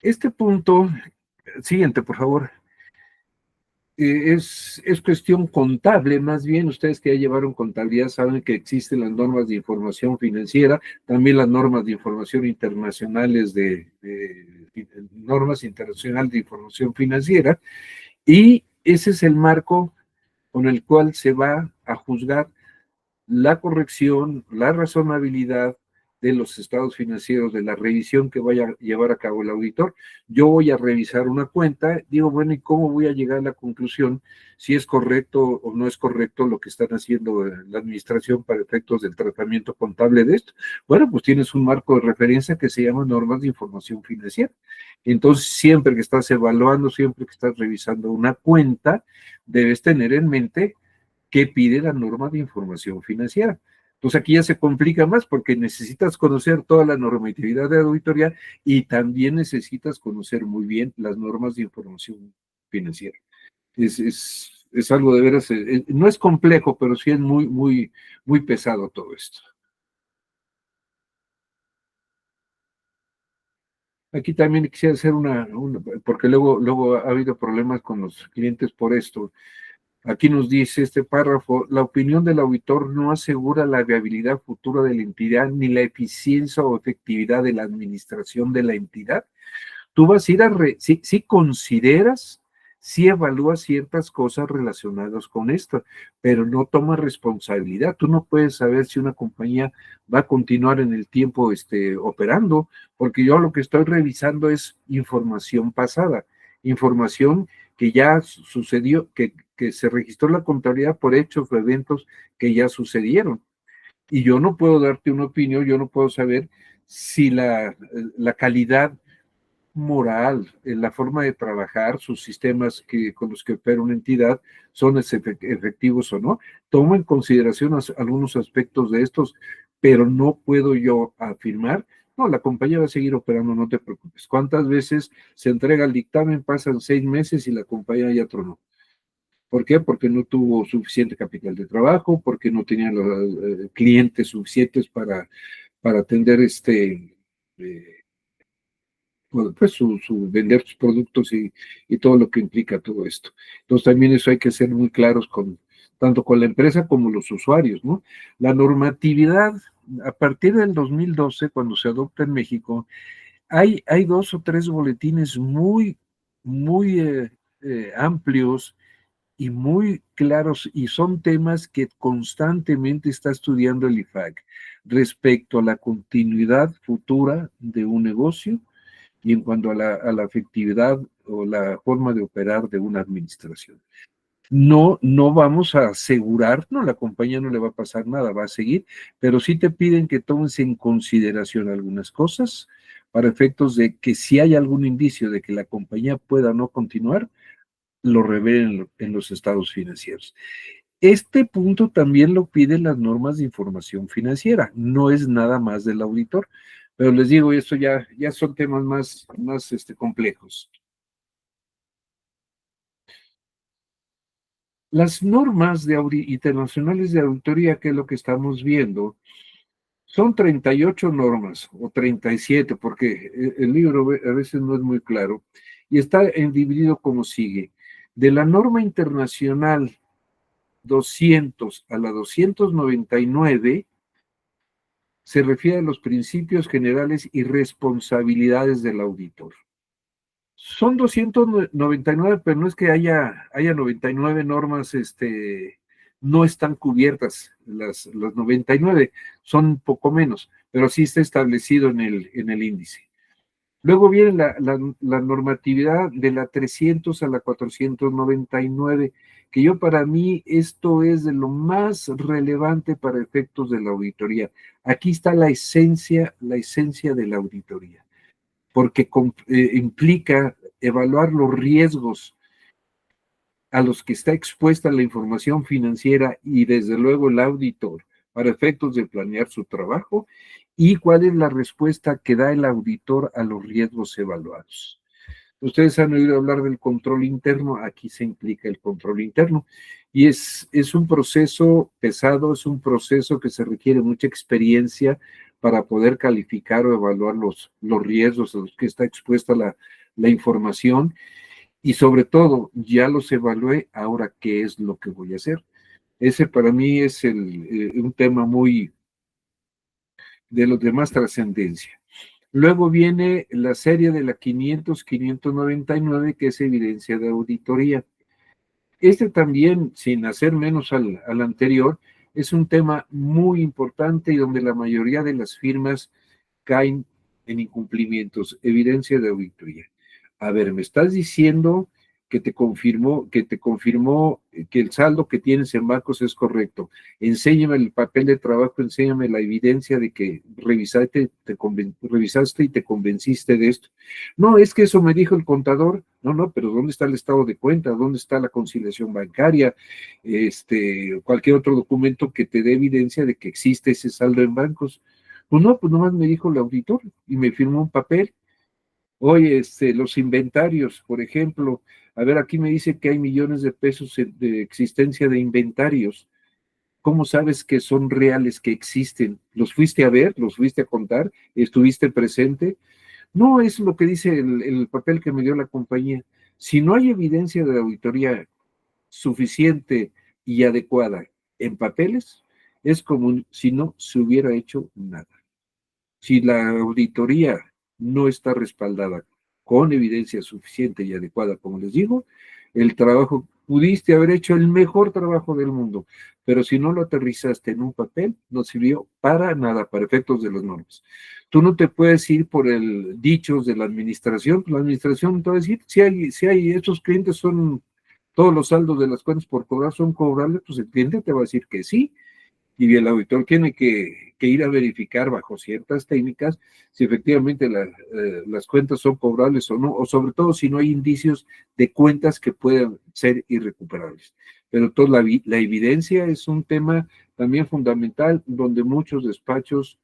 Este punto, siguiente, por favor. Es cuestión contable, más bien ustedes que ya llevaron contabilidad saben que existen las normas de información financiera, también las normas de información internacionales normas internacionales de información financiera, y ese es el marco con el cual se va a juzgar la corrección, la razonabilidad de los estados financieros, de la revisión que vaya a llevar a cabo el auditor. Yo voy a revisar una cuenta, digo, bueno, ¿y cómo voy a llegar a la conclusión si es correcto o no es correcto lo que están haciendo la administración para efectos del tratamiento contable de esto? Bueno, pues tienes un marco de referencia que se llama normas de información financiera. Entonces, siempre que estás evaluando, siempre que estás revisando una cuenta, debes tener en mente qué pide la norma de información financiera. Entonces aquí ya se complica más porque necesitas conocer toda la normatividad de auditoría y también necesitas conocer muy bien las normas de información financiera. Es algo de veras, no es complejo, pero sí es muy pesado todo esto. Aquí también quisiera hacer porque luego ha habido problemas con los clientes por esto. Aquí nos dice este párrafo, la opinión del auditor no asegura la viabilidad futura de la entidad ni la eficiencia o efectividad de la administración de la entidad. Tú vas a ir si consideras, si evalúas ciertas cosas relacionadas con esto, pero no tomas responsabilidad. Tú no puedes saber si una compañía va a continuar en el tiempo operando, porque yo lo que estoy revisando es información pasada, información que ya sucedió, que se registró la contabilidad por hechos o eventos que ya sucedieron. Y yo no puedo darte una opinión, yo no puedo saber si la calidad moral, en la forma de trabajar, sus sistemas con los que opera una entidad son efectivos o no. Tomo en consideración algunos aspectos de estos, pero no puedo yo afirmar, no, la compañía va a seguir operando, no te preocupes. ¿Cuántas veces se entrega el dictamen, pasan 6 meses y la compañía ya tronó? ¿Por qué? Porque no tuvo suficiente capital de trabajo, porque no tenía los clientes suficientes para atender eh, pues vender sus productos y todo lo que implica todo esto. Entonces también eso hay que ser muy claros tanto con la empresa como los usuarios, ¿no? La normatividad, a partir del 2012, cuando se adopta en México, hay 2 o 3 boletines muy amplios y muy claros, y son temas que constantemente está estudiando el IFAC respecto a la continuidad futura de un negocio y en cuanto a la efectividad o la forma de operar de una administración. No vamos a asegurar, no, la compañía no le va a pasar nada, va a seguir, pero sí te piden que tomes en consideración algunas cosas para efectos de que si hay algún indicio de que la compañía pueda no continuar, lo revelen en los estados financieros. Este punto también lo piden las normas de información financiera, no es nada más del auditor, pero les digo, esto ya son temas más complejos. Las normas internacionales de auditoría, que es lo que estamos viendo, son 38 normas o 37, porque el libro a veces no es muy claro, y está dividido como sigue. De la norma internacional 200 a la 299, se refiere a los principios generales y responsabilidades del auditor. Son 299, pero no es que haya 99 normas, no están cubiertas las 99, son un poco menos, pero sí está establecido en el índice. Luego viene la normatividad de la 300 a la 499, que yo para mí esto es de lo más relevante para efectos de la auditoría. Aquí está la esencia de la auditoría, porque implica evaluar los riesgos a los que está expuesta la información financiera y desde luego el auditor para efectos de planear su trabajo y cuál es la respuesta que da el auditor a los riesgos evaluados. Ustedes han oído hablar del control interno, aquí se implica el control interno. Y es un proceso pesado, es un proceso que se requiere mucha experiencia para poder calificar o evaluar los riesgos a los que está expuesta la información. Y sobre todo, ya los evalué, ahora qué es lo que voy a hacer. Ese para mí es un tema muy de los de más trascendencia. Luego viene la serie de la 500-599, que es evidencia de auditoría. Este también, sin hacer menos al anterior, es un tema muy importante y donde la mayoría de las firmas caen en incumplimientos, evidencia de auditoría. A ver, me estás diciendo que te confirmó que el saldo que tienes en bancos es correcto. Enséñame el papel de trabajo, enséñame la evidencia de que revisaste y te convenciste de esto. No, es que eso me dijo el contador. No, no, pero ¿dónde está el estado de cuenta? ¿Dónde está la conciliación bancaria? Cualquier otro documento que te dé evidencia de que existe ese saldo en bancos. Pues no, pues nomás me dijo el auditor y me firmó un papel. Oye, los inventarios, por ejemplo, a ver, aquí me dice que hay millones de pesos de existencia de inventarios. ¿Cómo sabes que son reales, que existen? ¿Los fuiste a ver? ¿Los fuiste a contar? ¿Estuviste presente? No, es lo que dice el papel que me dio la compañía. Si no hay evidencia de auditoría suficiente y adecuada en papeles, es como si no se hubiera hecho nada. Si la auditoría no está respaldada con evidencia suficiente y adecuada, como les digo, el trabajo, pudiste haber hecho el mejor trabajo del mundo, pero si no lo aterrizaste en un papel, no sirvió para nada, para efectos de las normas. Tú no te puedes ir por el dichos de la administración te va a decir, si hay, estos clientes son, todos los saldos de las cuentas por cobrar son cobrables, pues el cliente te va a decir que sí, y el auditor tiene que ir a verificar bajo ciertas técnicas si efectivamente las cuentas son cobrables o no, o sobre todo si no hay indicios de cuentas que puedan ser irrecuperables. Pero toda la evidencia es un tema también fundamental donde muchos despachos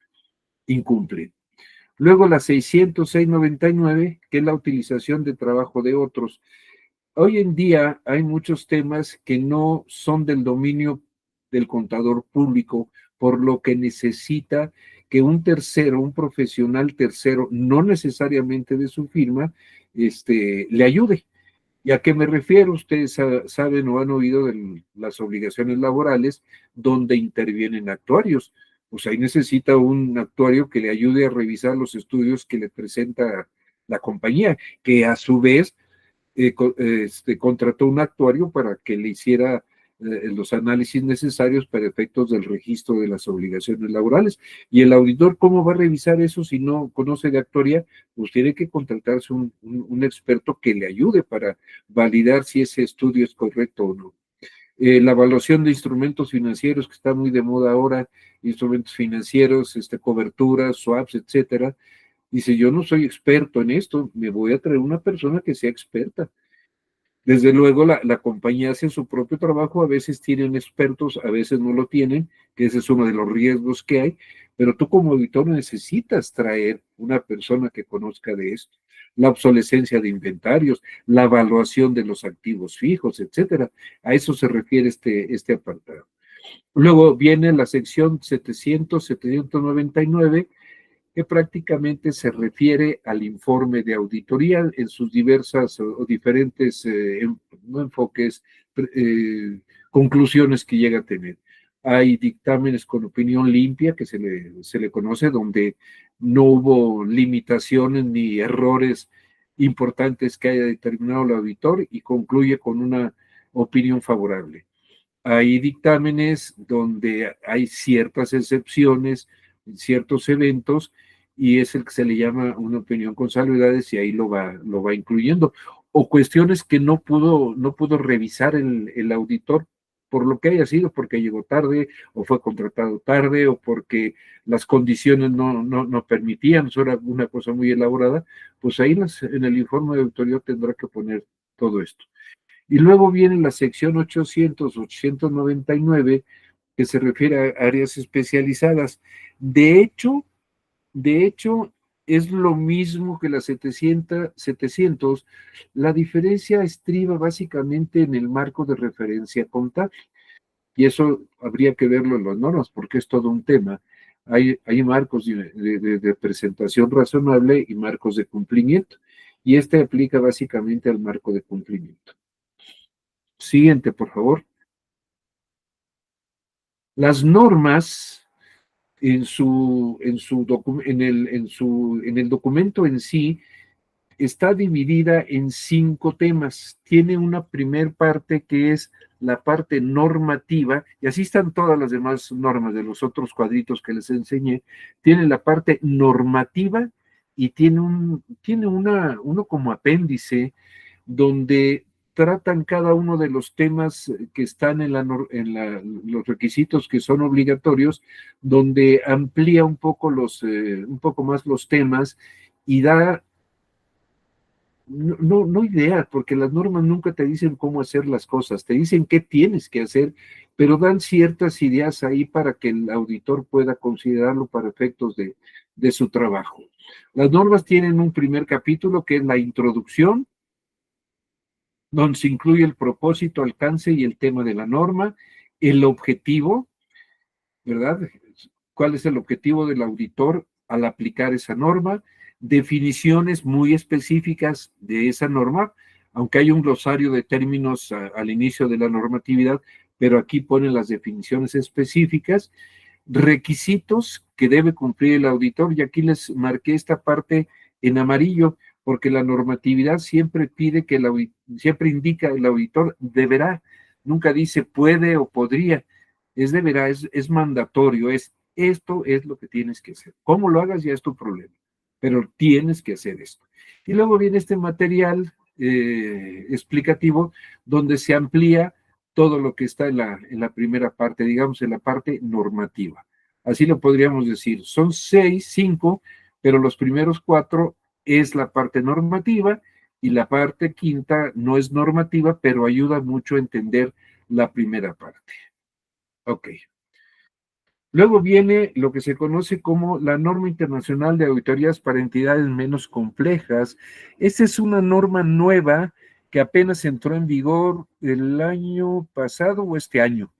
incumplen. Luego la 606-99, que es la utilización de trabajo de otros. Hoy en día hay muchos temas que no son del dominio del contador público, por lo que necesita que un tercero, un profesional tercero, no necesariamente de su firma, le ayude. ¿Y a qué me refiero? Ustedes saben o han oído de las obligaciones laborales donde intervienen actuarios. Pues ahí necesita un actuario que le ayude a revisar los estudios que le presenta la compañía, que a su vez contrató un actuario para que le hiciera los análisis necesarios para efectos del registro de las obligaciones laborales. Y el auditor, ¿cómo va a revisar eso si no conoce de actuaría? Pues tiene que contratarse un experto que le ayude para validar si ese estudio es correcto o no. La evaluación de instrumentos financieros, que está muy de moda ahora, instrumentos financieros, coberturas, swaps, etcétera. Dice, yo no soy experto en esto, me voy a traer una persona que sea experta. Desde luego, la compañía hace su propio trabajo, a veces tienen expertos, a veces no lo tienen, que ese es uno de los riesgos que hay, pero tú como auditor necesitas traer una persona que conozca de esto. La obsolescencia de inventarios, la evaluación de los activos fijos, etcétera. A eso se refiere este apartado. Luego viene la sección 700-799, que prácticamente se refiere al informe de auditoría en sus diversas o diferentes no enfoques, conclusiones que llega a tener. Hay dictámenes con opinión limpia, que se le conoce, donde no hubo limitaciones ni errores importantes que haya determinado el auditor y concluye con una opinión favorable. Hay dictámenes donde hay ciertas excepciones, ciertos eventos, y es el que se le llama una opinión con salvedades y ahí lo va incluyendo. O cuestiones que no pudo revisar el auditor por lo que haya sido, porque llegó tarde, o fue contratado tarde, o porque las condiciones no permitían, eso era una cosa muy elaborada, pues ahí en el informe de auditoría tendrá que poner todo esto. Y luego viene la sección 800-899, que se refiere a áreas especializadas. De hecho, es lo mismo que la 700. La diferencia estriba básicamente en el marco de referencia contable. Y eso habría que verlo en las normas, porque es todo un tema. Hay marcos de presentación razonable y marcos de cumplimiento. Y este aplica básicamente al marco de cumplimiento. Siguiente, por favor. Las normas en el documento en sí está dividida en 5 temas. Tiene una primer parte que es la parte normativa, y así están todas las demás normas de los otros cuadritos que les enseñé. Tiene la parte normativa y uno como apéndice donde tratan cada uno de los temas que están los requisitos que son obligatorios, donde amplía un poco más los temas y da no ideas, porque las normas nunca te dicen cómo hacer las cosas, te dicen qué tienes que hacer, pero dan ciertas ideas ahí para que el auditor pueda considerarlo para efectos de su trabajo. Las normas tienen un primer capítulo que es la introducción, donde se incluye el propósito, alcance y el tema de la norma, el objetivo, ¿verdad? ¿Cuál es el objetivo del auditor al aplicar esa norma? Definiciones muy específicas de esa norma, aunque hay un glosario de términos al inicio de la normatividad, pero aquí ponen las definiciones específicas, requisitos que debe cumplir el auditor, y aquí les marqué esta parte en amarillo, porque la normatividad siempre pide que siempre indica el auditor deberá, nunca dice puede o podría, es deberá, es mandatorio, esto es lo que tienes que hacer. Cómo lo hagas ya es tu problema, pero tienes que hacer esto. Y luego viene este material explicativo donde se amplía todo lo que está en la primera parte, digamos, en la parte normativa. Así lo podríamos decir. Son 5, pero los primeros 4 es la parte normativa y la parte quinta no es normativa, pero ayuda mucho a entender la primera parte. Ok. Luego viene lo que se conoce como la norma internacional de auditorías para entidades menos complejas. Esta es una norma nueva que apenas entró en vigor el año pasado o este año.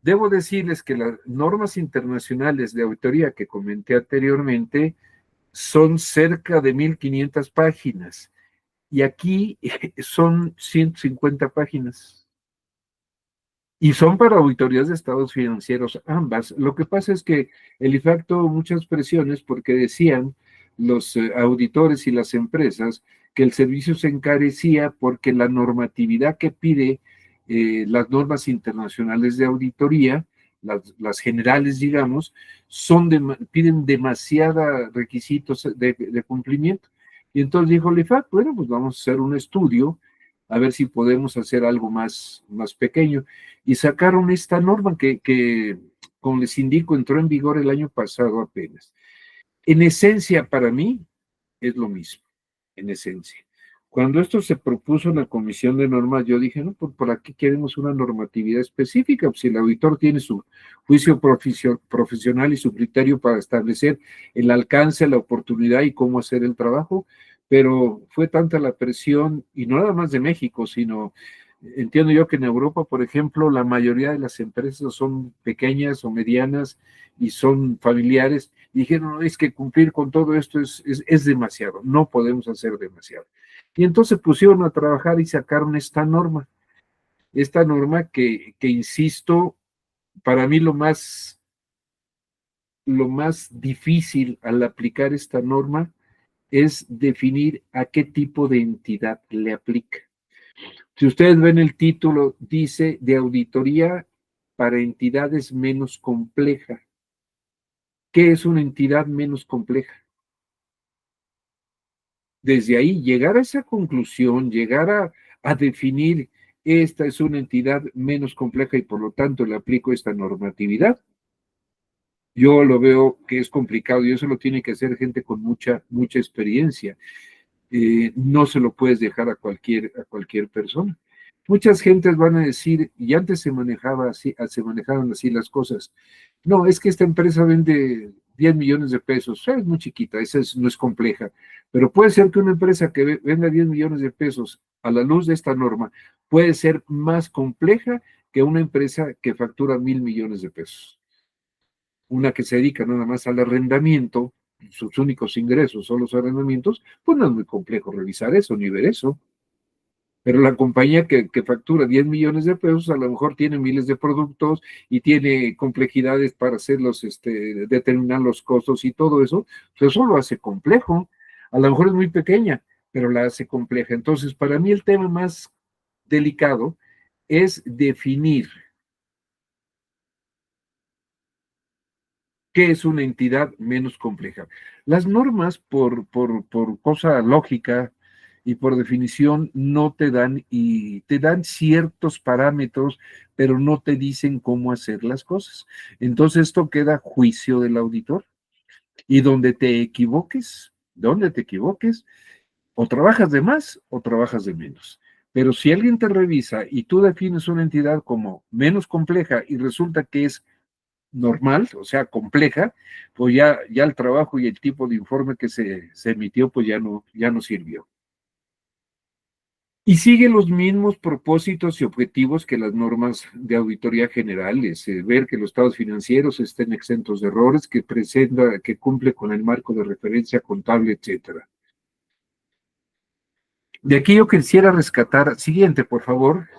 Debo decirles que las normas internacionales de auditoría que comenté anteriormente son cerca de 1,500 páginas y aquí son 150 páginas. Y son para auditorías de estados financieros ambas. Lo que pasa es que el IFAC tuvo muchas presiones porque decían los auditores y las empresas que el servicio se encarecía porque la normatividad que pide las normas internacionales de auditoría, las generales, digamos, piden demasiados requisitos de cumplimiento. Y entonces dijo el IFAC, bueno, pues vamos a hacer un estudio a ver si podemos hacer algo más pequeño. Y sacaron esta norma que, como les indico, entró en vigor el año pasado apenas. En esencia, para mí, es lo mismo, en esencia. Cuando esto se propuso en la comisión de normas, yo dije, no, por aquí queremos una normatividad específica, pues si el auditor tiene su juicio profesional y su criterio para establecer el alcance, la oportunidad y cómo hacer el trabajo, pero fue tanta la presión, y no nada más de México, sino entiendo yo que en Europa, por ejemplo, la mayoría de las empresas son pequeñas o medianas y son familiares, y dijeron, no, es que cumplir con todo esto es demasiado, no podemos hacer demasiado. Y entonces pusieron a trabajar y sacaron esta norma que insisto, para mí lo más difícil al aplicar esta norma es definir a qué tipo de entidad le aplica. Si ustedes ven el título, dice de auditoría para entidades menos complejas. ¿Qué es una entidad menos compleja? Desde ahí, llegar a esa conclusión, llegar a definir esta es una entidad menos compleja y por lo tanto le aplico esta normatividad, yo lo veo que es complicado y eso lo tiene que hacer gente con mucha experiencia. No se lo puedes dejar a cualquier persona. Muchas gentes van a decir, y antes se manejaban así las cosas. No, es que esta empresa vende 10 millones de pesos, es muy chiquita, no es compleja, pero puede ser que una empresa que venda 10 millones de pesos a la luz de esta norma puede ser más compleja que una empresa que factura 1,000 millones de pesos. Una que se dedica nada más al arrendamiento, sus únicos ingresos son los arrendamientos, pues no es muy complejo revisar eso ni ver eso. Pero la compañía que factura 10 millones de pesos a lo mejor tiene miles de productos y tiene complejidades para hacerlos, determinar los costos y todo eso, pues eso lo hace complejo. A lo mejor es muy pequeña, pero la hace compleja. Entonces, para mí el tema más delicado es definir qué es una entidad menos compleja. Las normas, por cosa lógica y por definición, no te dan, y te dan ciertos parámetros, pero no te dicen cómo hacer las cosas. Entonces esto queda a juicio del auditor. Y donde te equivoques, o trabajas de más o trabajas de menos. Pero si alguien te revisa y tú defines una entidad como menos compleja y resulta que es normal, o sea, compleja, pues ya el trabajo y el tipo de informe que se emitió, pues ya no sirvió. Y sigue los mismos propósitos y objetivos que las normas de auditoría generales, ver que los estados financieros estén exentos de errores, que cumple con el marco de referencia contable, etcétera. De aquí yo quisiera rescatar, siguiente, por favor.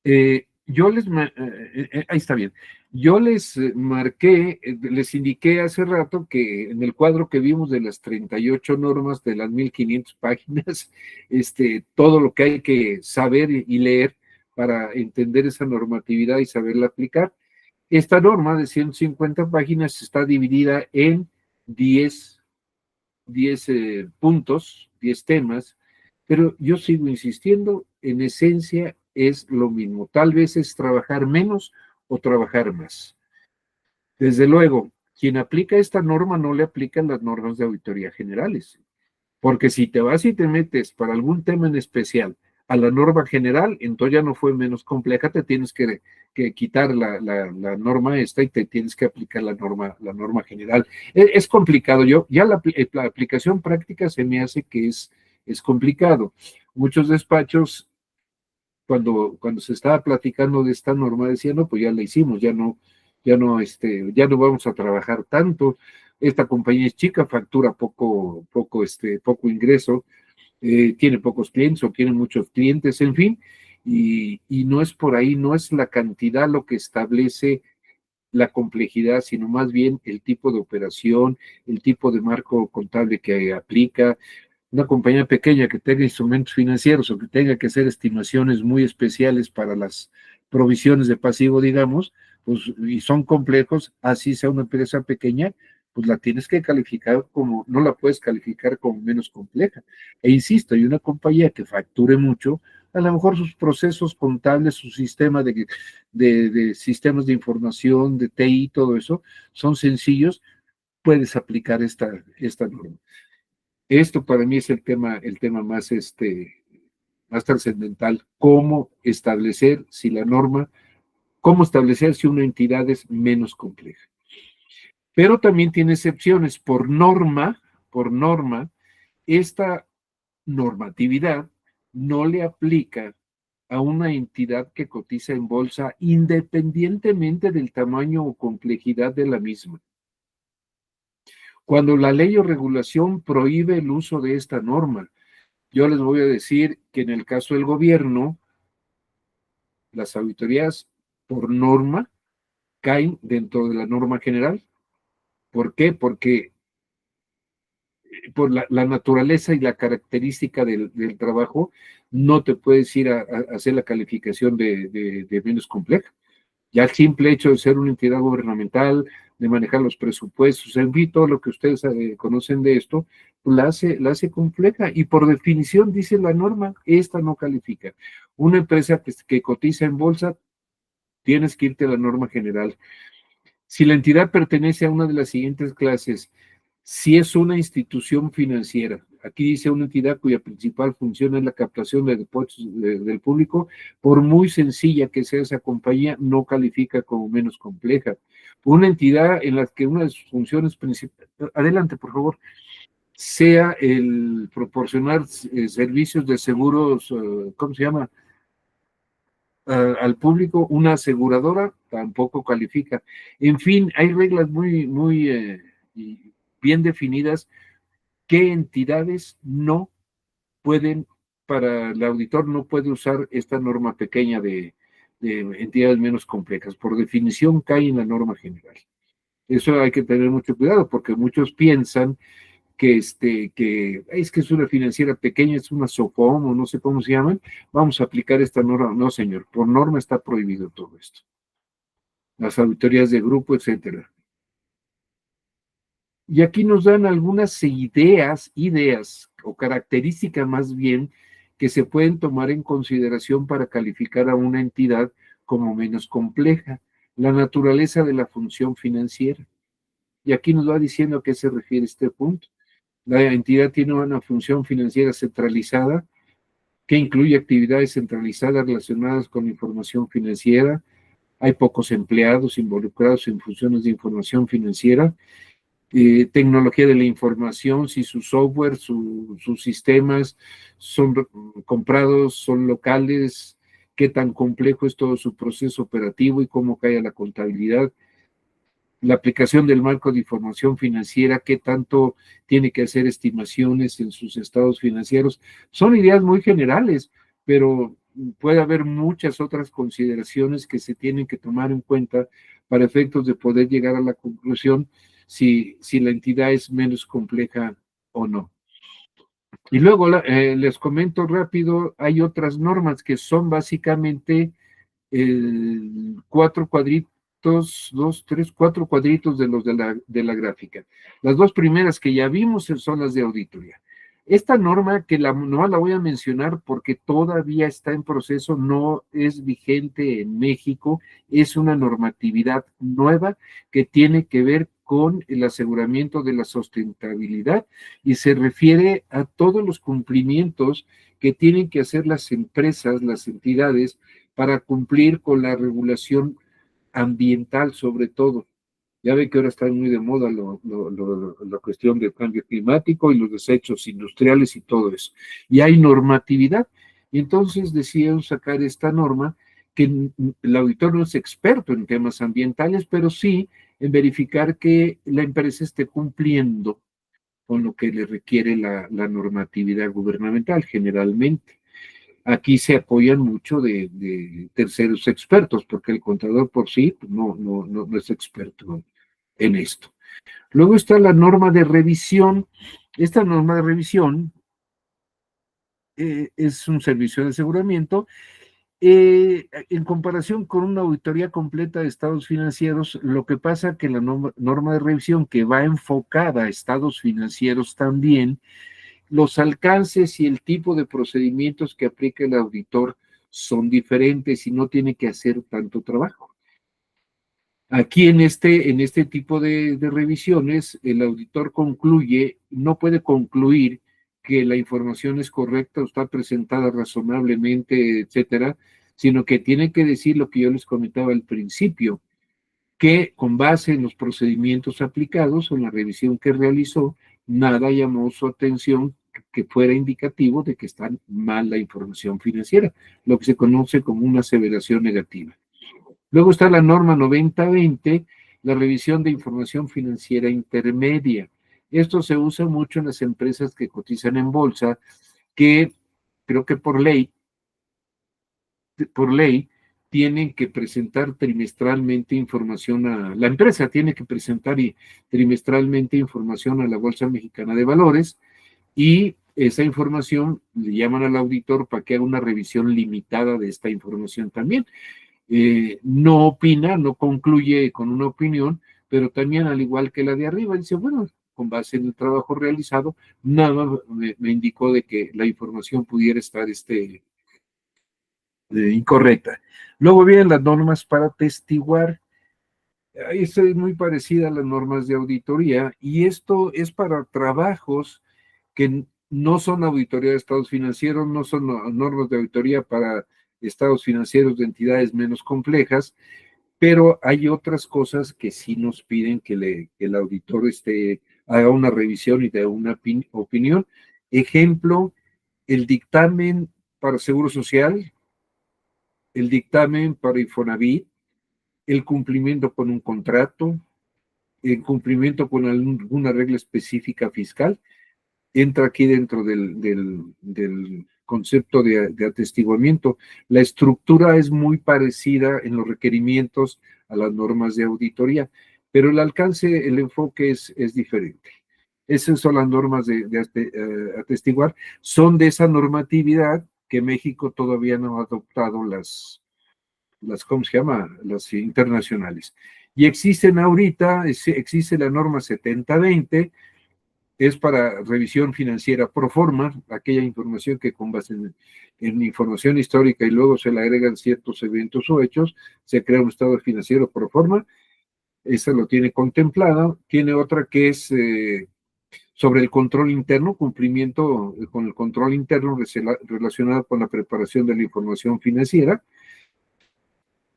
Ahí está bien. Yo les marqué, les indiqué hace rato que en el cuadro que vimos de las 38 normas de las 1,500 páginas, todo lo que hay que saber y leer para entender esa normatividad y saberla aplicar. Esta norma de 150 páginas está dividida en 10 puntos, 10 temas, pero yo sigo insistiendo, en esencia es lo mismo. Tal vez es trabajar menos o trabajar más. Desde luego, quien aplica esta norma no le aplican las normas de auditoría generales, porque si te vas y te metes para algún tema en especial a la norma general, entonces ya no fue menos compleja, te tienes que quitar la norma esta y te tienes que aplicar la norma general. Es complicado, la aplicación práctica se me hace que es complicado. Muchos despachos, cuando se estaba platicando de esta norma, decían, no, pues ya la hicimos, ya no vamos a trabajar tanto. Esta compañía es chica, factura poco ingreso, tiene pocos clientes o tiene muchos clientes, en fin, y no es por ahí, no es la cantidad lo que establece la complejidad, sino más bien el tipo de operación, el tipo de marco contable que aplica. Una compañía pequeña que tenga instrumentos financieros o que tenga que hacer estimaciones muy especiales para las provisiones de pasivo, digamos, pues, y son complejos, así sea una empresa pequeña, pues la tienes que calificar como, no la puedes calificar como menos compleja. E insisto, hay una compañía que facture mucho, a lo mejor sus procesos contables, su sistema de sistemas de información, de TI, todo eso, son sencillos, puedes aplicar esta norma. Esto para mí es el tema más, más trascendental, cómo establecer si una entidad es menos compleja. Pero también tiene excepciones. Por norma, esta normatividad no le aplica a una entidad que cotiza en bolsa independientemente del tamaño o complejidad de la misma. Cuando la ley o regulación prohíbe el uso de esta norma, yo les voy a decir que en el caso del gobierno, las auditorías por norma caen dentro de la norma general. ¿Por qué? Porque por la naturaleza y la característica del trabajo, no te puedes ir a hacer la calificación de menos compleja. Ya el simple hecho de ser una entidad gubernamental, de manejar los presupuestos, en fin, todo lo que ustedes conocen de esto, la hace compleja. Y por definición, dice la norma, esta no califica. Una empresa que cotiza en bolsa, tienes que irte a la norma general. Si la entidad pertenece a una de las siguientes clases, si es una institución financiera, aquí dice una entidad cuya principal función es la captación de depósitos del público, por muy sencilla que sea esa compañía, no califica como menos compleja. Una entidad en la que una de sus funciones principales, adelante por favor, sea el proporcionar servicios de seguros, ¿cómo se llama? Al público, una aseguradora tampoco califica. En fin, hay reglas muy bien definidas qué entidades no pueden, para el auditor no puede usar esta norma pequeña de entidades menos complejas. Por definición cae en la norma general. Eso hay que tener mucho cuidado porque muchos piensan que es que es una financiera pequeña, es una SOFOM o no sé cómo se llaman, vamos a aplicar esta norma. No, señor, por norma está prohibido todo esto. Las auditorías de grupo, etcétera. Y aquí nos dan algunas ideas o características más bien que se pueden tomar en consideración para calificar a una entidad como menos compleja. La naturaleza de la función financiera. Y aquí nos va diciendo a qué se refiere este punto. La entidad tiene una función financiera centralizada que incluye actividades centralizadas relacionadas con información financiera. Hay pocos empleados involucrados en funciones de información financiera. Tecnología de la información, si su software, sus sistemas son comprados, son locales, qué tan complejo es todo su proceso operativo y cómo cae a la contabilidad. La aplicación del marco de información financiera, qué tanto tiene que hacer estimaciones en sus estados financieros. Son ideas muy generales, pero puede haber muchas otras consideraciones que se tienen que tomar en cuenta para efectos de poder llegar a la conclusión si la entidad es menos compleja o no. Y luego les comento rápido, hay otras normas que son básicamente cuatro cuadritos, dos, tres, cuatro cuadritos de los de la gráfica. Las dos primeras que ya vimos son las de auditoría. Esta norma, que no la voy a mencionar porque todavía está en proceso, no es vigente en México, es una normatividad nueva que tiene que ver con el aseguramiento de la sustentabilidad y se refiere a todos los cumplimientos que tienen que hacer las empresas, las entidades, para cumplir con la regulación ambiental sobre todo. Ya ven que ahora está muy de moda la cuestión del cambio climático y los desechos industriales y todo eso. Y hay normatividad. Y entonces decidieron sacar esta norma que el auditor no es experto en temas ambientales, pero sí en verificar que la empresa esté cumpliendo con lo que le requiere la normatividad gubernamental generalmente. Aquí se apoyan mucho de terceros expertos, porque el contador por sí pues, no es experto en esto. Luego está la norma de revisión. Esta norma de revisión es un servicio de aseguramiento. En comparación con una auditoría completa de estados financieros, lo que pasa que la norma de revisión que va enfocada a estados financieros también, los alcances y el tipo de procedimientos que aplica el auditor son diferentes y no tiene que hacer tanto trabajo. Aquí en este tipo de revisiones, el auditor no puede concluir que la información es correcta o está presentada razonablemente, etcétera, sino que tiene que decir lo que yo les comentaba al principio, que con base en los procedimientos aplicados o en la revisión que realizó, nada llamó su atención que fuera indicativo de que está mal la información financiera, lo que se conoce como una aseveración negativa. Luego está la norma 9020, la revisión de información financiera intermedia. Esto se usa mucho en las empresas que cotizan en bolsa, que creo que por ley, tienen que presentar trimestralmente información la empresa tiene que presentar trimestralmente información a la Bolsa Mexicana de Valores y esa información le llaman al auditor para que haga una revisión limitada de esta información también. No opina, no concluye con una opinión, pero también al igual que la de arriba, dice, bueno, con base en el trabajo realizado, nada me indicó de que la información pudiera estar incorrecta. Luego vienen las normas para testiguar. Esto es muy parecida a las normas de auditoría y esto es para trabajos que no son auditoría de estados financieros, no son normas de auditoría para estados financieros de entidades menos complejas, pero hay otras cosas que sí nos piden que el auditor haga una revisión y dé una opinión. Ejemplo, el dictamen para Seguro Social, el dictamen para Infonavit, el cumplimiento con un contrato, el cumplimiento con alguna regla específica fiscal, entra aquí dentro del concepto de atestiguamiento. La estructura es muy parecida en los requerimientos a las normas de auditoría, pero el alcance, el enfoque es diferente. Esas son las normas de atestiguar, son de esa normatividad que México todavía no ha adoptado ¿cómo se llama? Las internacionales. Y existen ahorita, existe la norma 7020, es para revisión financiera pro forma, aquella información que con base en información histórica y luego se le agregan ciertos eventos o hechos, se crea un estado financiero pro forma, esa lo tiene contemplada. Tiene otra que es sobre el control interno, cumplimiento con el control interno relacionado con la preparación de la información financiera.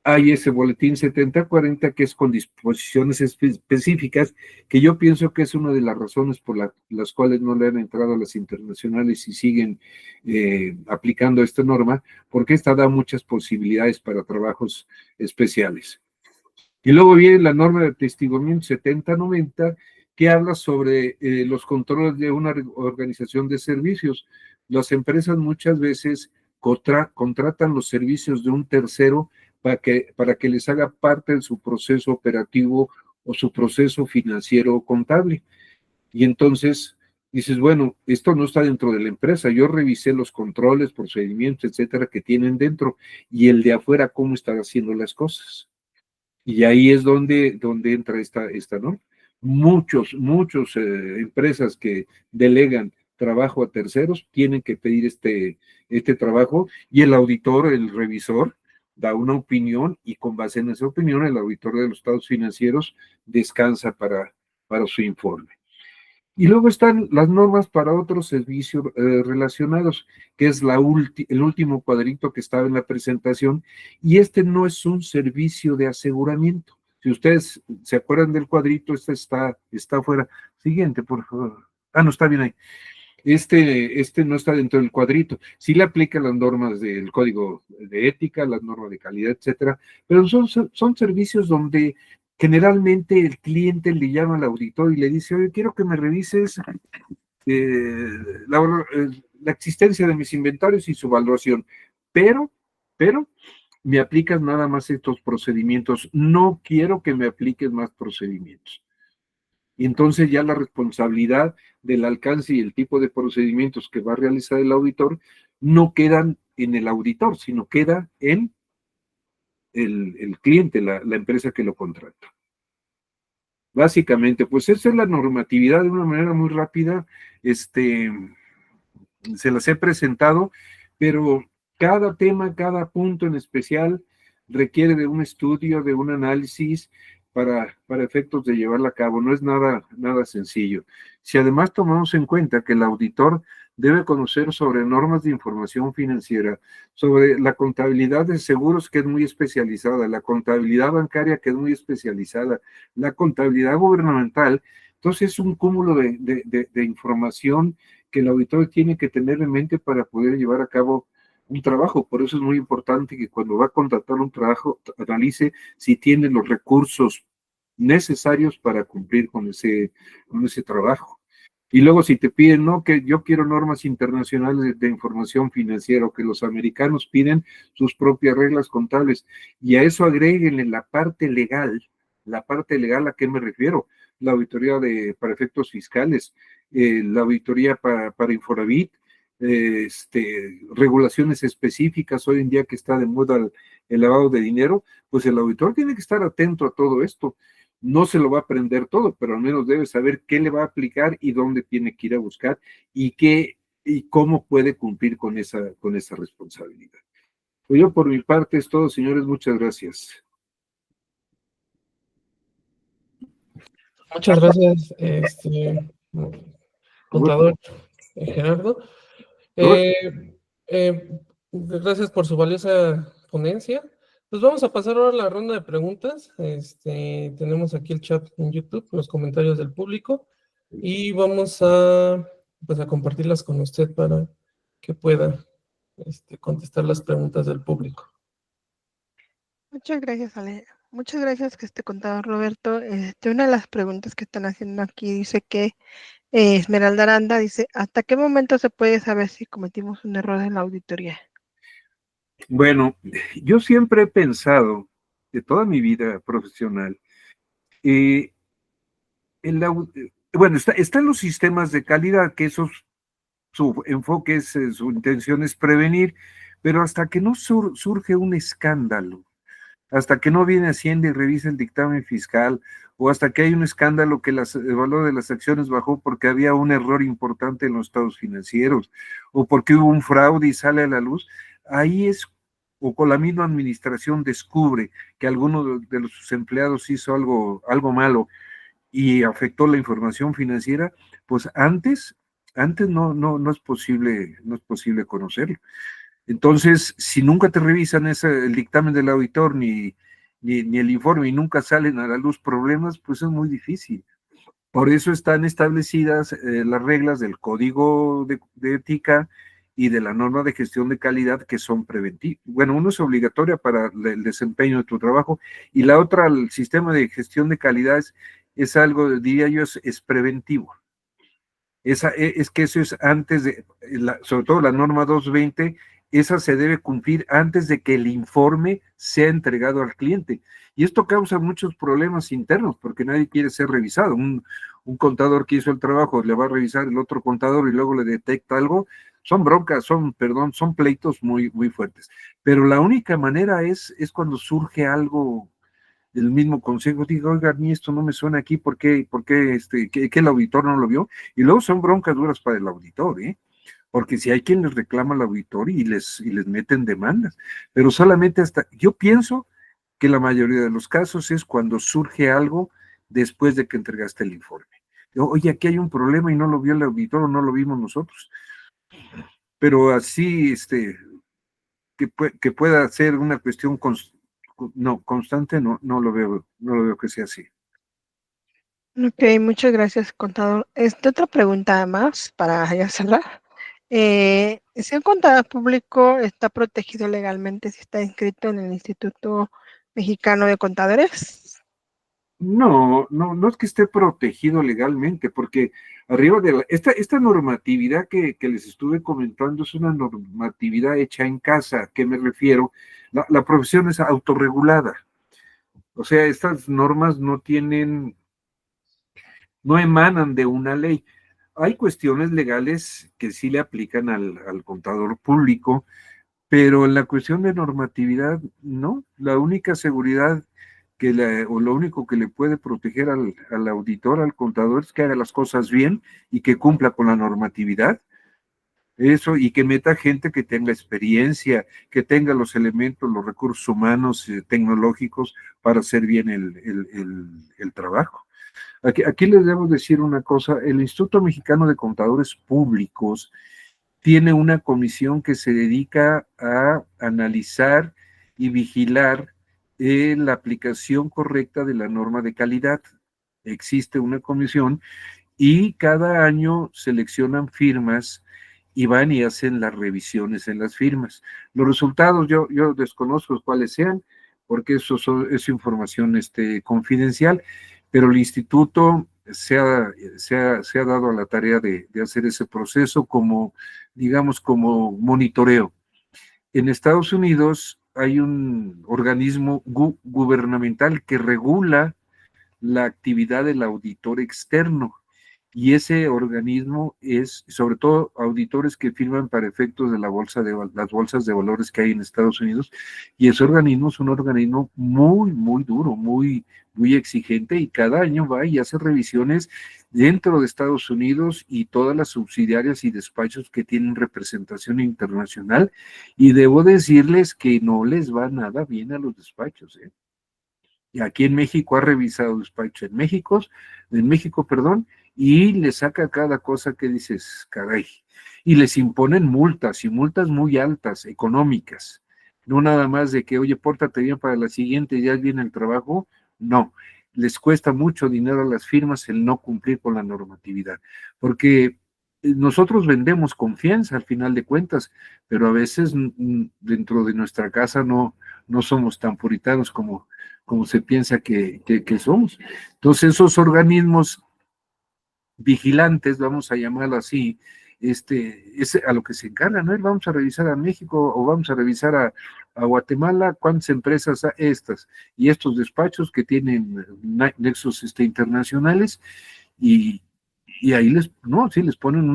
Hay ese boletín 7040 que es con disposiciones específicas, que yo pienso que es una de las razones por las cuales no le han entrado a las internacionales y siguen aplicando esta norma, porque esta da muchas posibilidades para trabajos especiales. Y luego viene la norma de atestiguamiento 7090, que habla sobre los controles de una organización de servicios. Las empresas muchas veces contratan los servicios de un tercero para que les haga parte de su proceso operativo o su proceso financiero o contable. Y entonces dices, bueno, esto no está dentro de la empresa. Yo revisé los controles, procedimientos, etcétera, que tienen dentro, y el de afuera, cómo están haciendo las cosas. Y ahí es donde entra esta, ¿no? Muchos empresas que delegan trabajo a terceros tienen que pedir este trabajo, y el auditor, el revisor, da una opinión, y con base en esa opinión el auditor de los estados financieros descansa para su informe. Y luego están las normas para otros servicios relacionados, que es el último cuadrito que estaba en la presentación, y este no es un servicio de aseguramiento. Si ustedes se acuerdan del cuadrito, este está afuera. Siguiente, por favor. Ah, no, está bien ahí. Este no está dentro del cuadrito. Sí le aplican las normas del código de ética, las normas de calidad, etcétera, pero son servicios donde generalmente el cliente le llama al auditor y le dice, oye, quiero que me revises eh, la existencia de mis inventarios y su valoración, pero, me aplicas nada más estos procedimientos, no quiero que me apliques más procedimientos. Y entonces ya la responsabilidad del alcance y el tipo de procedimientos que va a realizar el auditor no quedan en el auditor, sino queda en el cliente, la empresa que lo contrata. Básicamente, pues esa es la normatividad de una manera muy rápida. Se las he presentado, pero cada tema, cada punto en especial requiere de un estudio, de un análisis para efectos de llevarla a cabo. No es nada sencillo. Si además tomamos en cuenta que el auditor debe conocer sobre normas de información financiera, sobre la contabilidad de seguros, que es muy especializada, la contabilidad bancaria, que es muy especializada, la contabilidad gubernamental, entonces es un cúmulo de información que el auditor tiene que tener en mente para poder llevar a cabo un trabajo. Por eso es muy importante que cuando va a contratar un trabajo, analice si tiene los recursos necesarios para cumplir con ese trabajo. Y luego si te piden, no, que yo quiero normas internacionales de información financiera, o que los americanos piden sus propias reglas contables, y a eso agréguenle la parte legal, ¿a qué me refiero? La auditoría para efectos fiscales, la auditoría para Infonavit, regulaciones específicas hoy en día que está de moda el lavado de dinero, pues el auditor tiene que estar atento a todo esto. No se lo va a aprender todo, pero al menos debe saber qué le va a aplicar y dónde tiene que ir a buscar, y cómo puede cumplir con esa responsabilidad. Pues yo por mi parte es todo, señores, muchas gracias. Muchas gracias, contador. Gerardo. Yo, Eh, Gracias por su valiosa ponencia. Pues vamos a pasar ahora a la ronda de preguntas. Tenemos aquí el chat en YouTube, los comentarios del público, y vamos a, pues, a compartirlas con usted para que pueda contestar las preguntas del público. Muchas gracias, Ale. Muchas gracias que contador Roberto. Una de las preguntas que están haciendo aquí dice que Esmeralda Aranda dice, ¿hasta qué momento se puede saber si cometimos un error en la auditoría? bueno, yo siempre he pensado, de toda mi vida profesional, eh, bueno, están los sistemas de calidad, que esos, su enfoque es, su intención es prevenir, pero hasta que no surge un escándalo, hasta que no viene Hacienda y revisa el dictamen fiscal, o hasta que hay un escándalo que el valor de las acciones bajó porque había un error importante en los estados financieros, o porque hubo un fraude y sale a la luz, ahí es, o con la misma administración descubre que alguno de sus empleados hizo algo malo y afectó la información financiera, pues antes no es posible, no es posible conocerlo. Entonces, si nunca te revisan el dictamen del auditor ni el informe y nunca salen a la luz problemas, pues es muy difícil. Por eso están establecidas las reglas del código de ética y de la norma de gestión de calidad que son preventivas. Bueno, uno es obligatoria para el desempeño de tu trabajo y la otra, el sistema de gestión de calidad es algo, diría yo, es preventivo. Es que eso es antes de, sobre todo la norma 220, esa se debe cumplir antes de que el informe sea entregado al cliente. Y esto causa muchos problemas internos porque nadie quiere ser revisado. Un contador que hizo el trabajo le va a revisar el otro contador y luego le detecta algo. Son broncas, son pleitos muy fuertes. Pero la única manera es cuando surge algo del mismo consejo, diga, oiga, a mí esto no me suena aquí, ¿por qué el auditor no lo vio? Y luego son broncas duras para el auditor, ¿eh? Porque si hay quien les reclama al auditor y les meten demandas, pero solamente yo pienso que la mayoría de los casos es cuando surge algo después de que entregaste el informe. Oye, aquí hay un problema y no lo vio el auditor o no lo vimos nosotros. Pero así, que pueda ser una cuestión constante, no lo veo que sea así. Ok, muchas gracias, contador. Otra pregunta más para ya cerrar. Si un contador público está protegido legalmente si está inscrito en el Instituto Mexicano de Contadores? No es que esté protegido legalmente, porque arriba de esta normatividad que les estuve comentando es una normatividad hecha en casa. ¿A qué me refiero? La profesión es autorregulada. O sea, estas normas no emanan de una ley. Hay cuestiones legales que sí le aplican al contador público, pero en la cuestión de normatividad, no. La única seguridad o lo único que le puede proteger al auditor, al contador, es que haga las cosas bien y que cumpla con la normatividad. Eso, y que meta gente que tenga experiencia, que tenga los elementos, los recursos humanos, tecnológicos para hacer bien el trabajo. Aquí les debo decir una cosa, el Instituto Mexicano de Contadores Públicos tiene una comisión que se dedica a analizar y vigilar la aplicación correcta de la norma de calidad. Existe una comisión y cada año seleccionan firmas y van y hacen las revisiones en las firmas. Los resultados yo desconozco cuáles sean, porque es información confidencial, pero el instituto se ha dado a la tarea de hacer ese proceso como, digamos, como monitoreo. En Estados Unidos hay un organismo gubernamental que regula la actividad del auditor externo. Y ese organismo es, sobre todo, auditores que firman para efectos de las bolsas de valores que hay en Estados Unidos. Y ese organismo es un organismo muy duro, muy exigente, y cada año va y hace revisiones dentro de Estados Unidos y todas las subsidiarias y despachos que tienen representación internacional. Y debo decirles que no les va nada bien a los despachos, Y aquí en México ha revisado despachos en México, perdón, y le saca cada cosa que dices, caray, y les imponen multas y multas muy altas, económicas, no nada más de que, oye, pórtate bien para la siguiente, ya viene el trabajo, no, les cuesta mucho dinero a las firmas el no cumplir con la normatividad, porque nosotros vendemos confianza al final de cuentas, pero a veces dentro de nuestra casa no somos tan puritanos como se piensa que somos. Entonces esos organismos vigilantes, vamos a llamarlo así, es a lo que se encargan, ¿no? Vamos a revisar a México o vamos a revisar a Guatemala, cuántas empresas estas y estos despachos que tienen nexos internacionales y, y ahí no, sí, les ponen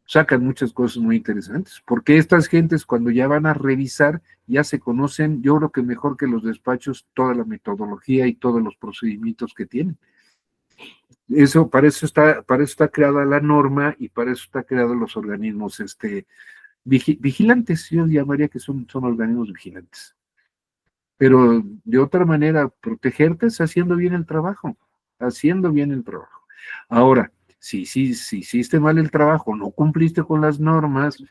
sacan muchas cosas muy interesantes, porque estas gentes cuando ya van a revisar, ya se conocen, yo creo que mejor que los despachos, toda la metodología y todos los procedimientos que tienen. Eso, para eso está creada la norma y para eso está creados los organismos vigilantes, yo llamaría que son organismos vigilantes. Pero de otra manera, protegerte es haciendo bien el trabajo, haciendo bien el trabajo. Ahora, si hiciste mal el trabajo, no cumpliste con las normas,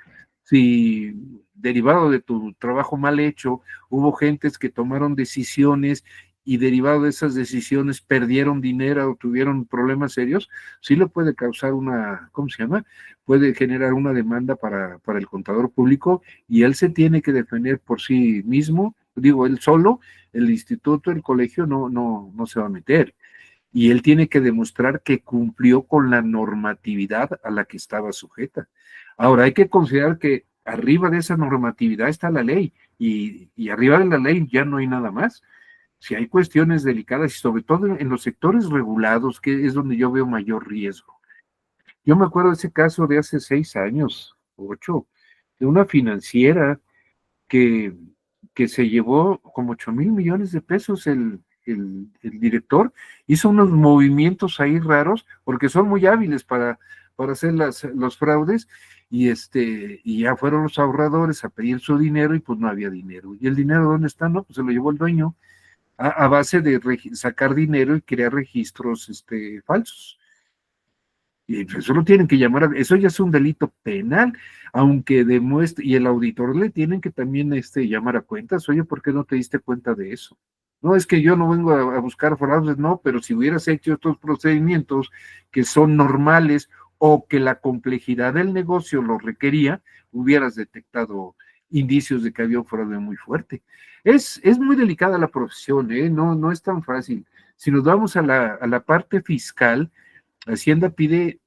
si derivado de tu trabajo mal hecho, hubo gentes que tomaron decisiones y derivado de esas decisiones perdieron dinero o tuvieron problemas serios, sí le puede causar ¿cómo se llama? Puede generar una demanda para el contador público y él se tiene que defender por sí mismo, digo, él solo, el instituto, el colegio no se va a meter. Y él tiene que demostrar que cumplió con la normatividad a la que estaba sujeta. Ahora, hay que considerar que arriba de esa normatividad está la ley y arriba de la ley ya no hay nada más. Si hay cuestiones delicadas y sobre todo en los sectores regulados, que es donde yo veo mayor riesgo. Yo me acuerdo de ese caso de hace 6 años, 8, de una financiera que, que se llevó como 8,000 millones de pesos el director, hizo unos movimientos ahí raros, porque son muy hábiles para hacer los fraudes, y ya fueron los ahorradores a pedir su dinero y pues no había dinero. ¿Y el dinero dónde está? No, pues se lo llevó el dueño a base de sacar dinero y crear registros falsos. Y eso lo tienen que llamar, eso ya es un delito penal, aunque demuestre, y el auditor le tienen que también llamar a cuentas, oye, ¿por qué no te diste cuenta de eso? No, es que yo no vengo a buscar fraudes, no, pero si hubieras hecho estos procedimientos que son normales o que la complejidad del negocio lo requería, hubieras detectado indicios de que había un fraude muy fuerte. Es muy delicada la profesión, no es tan fácil. Si nos vamos a la parte fiscal, Hacienda pide,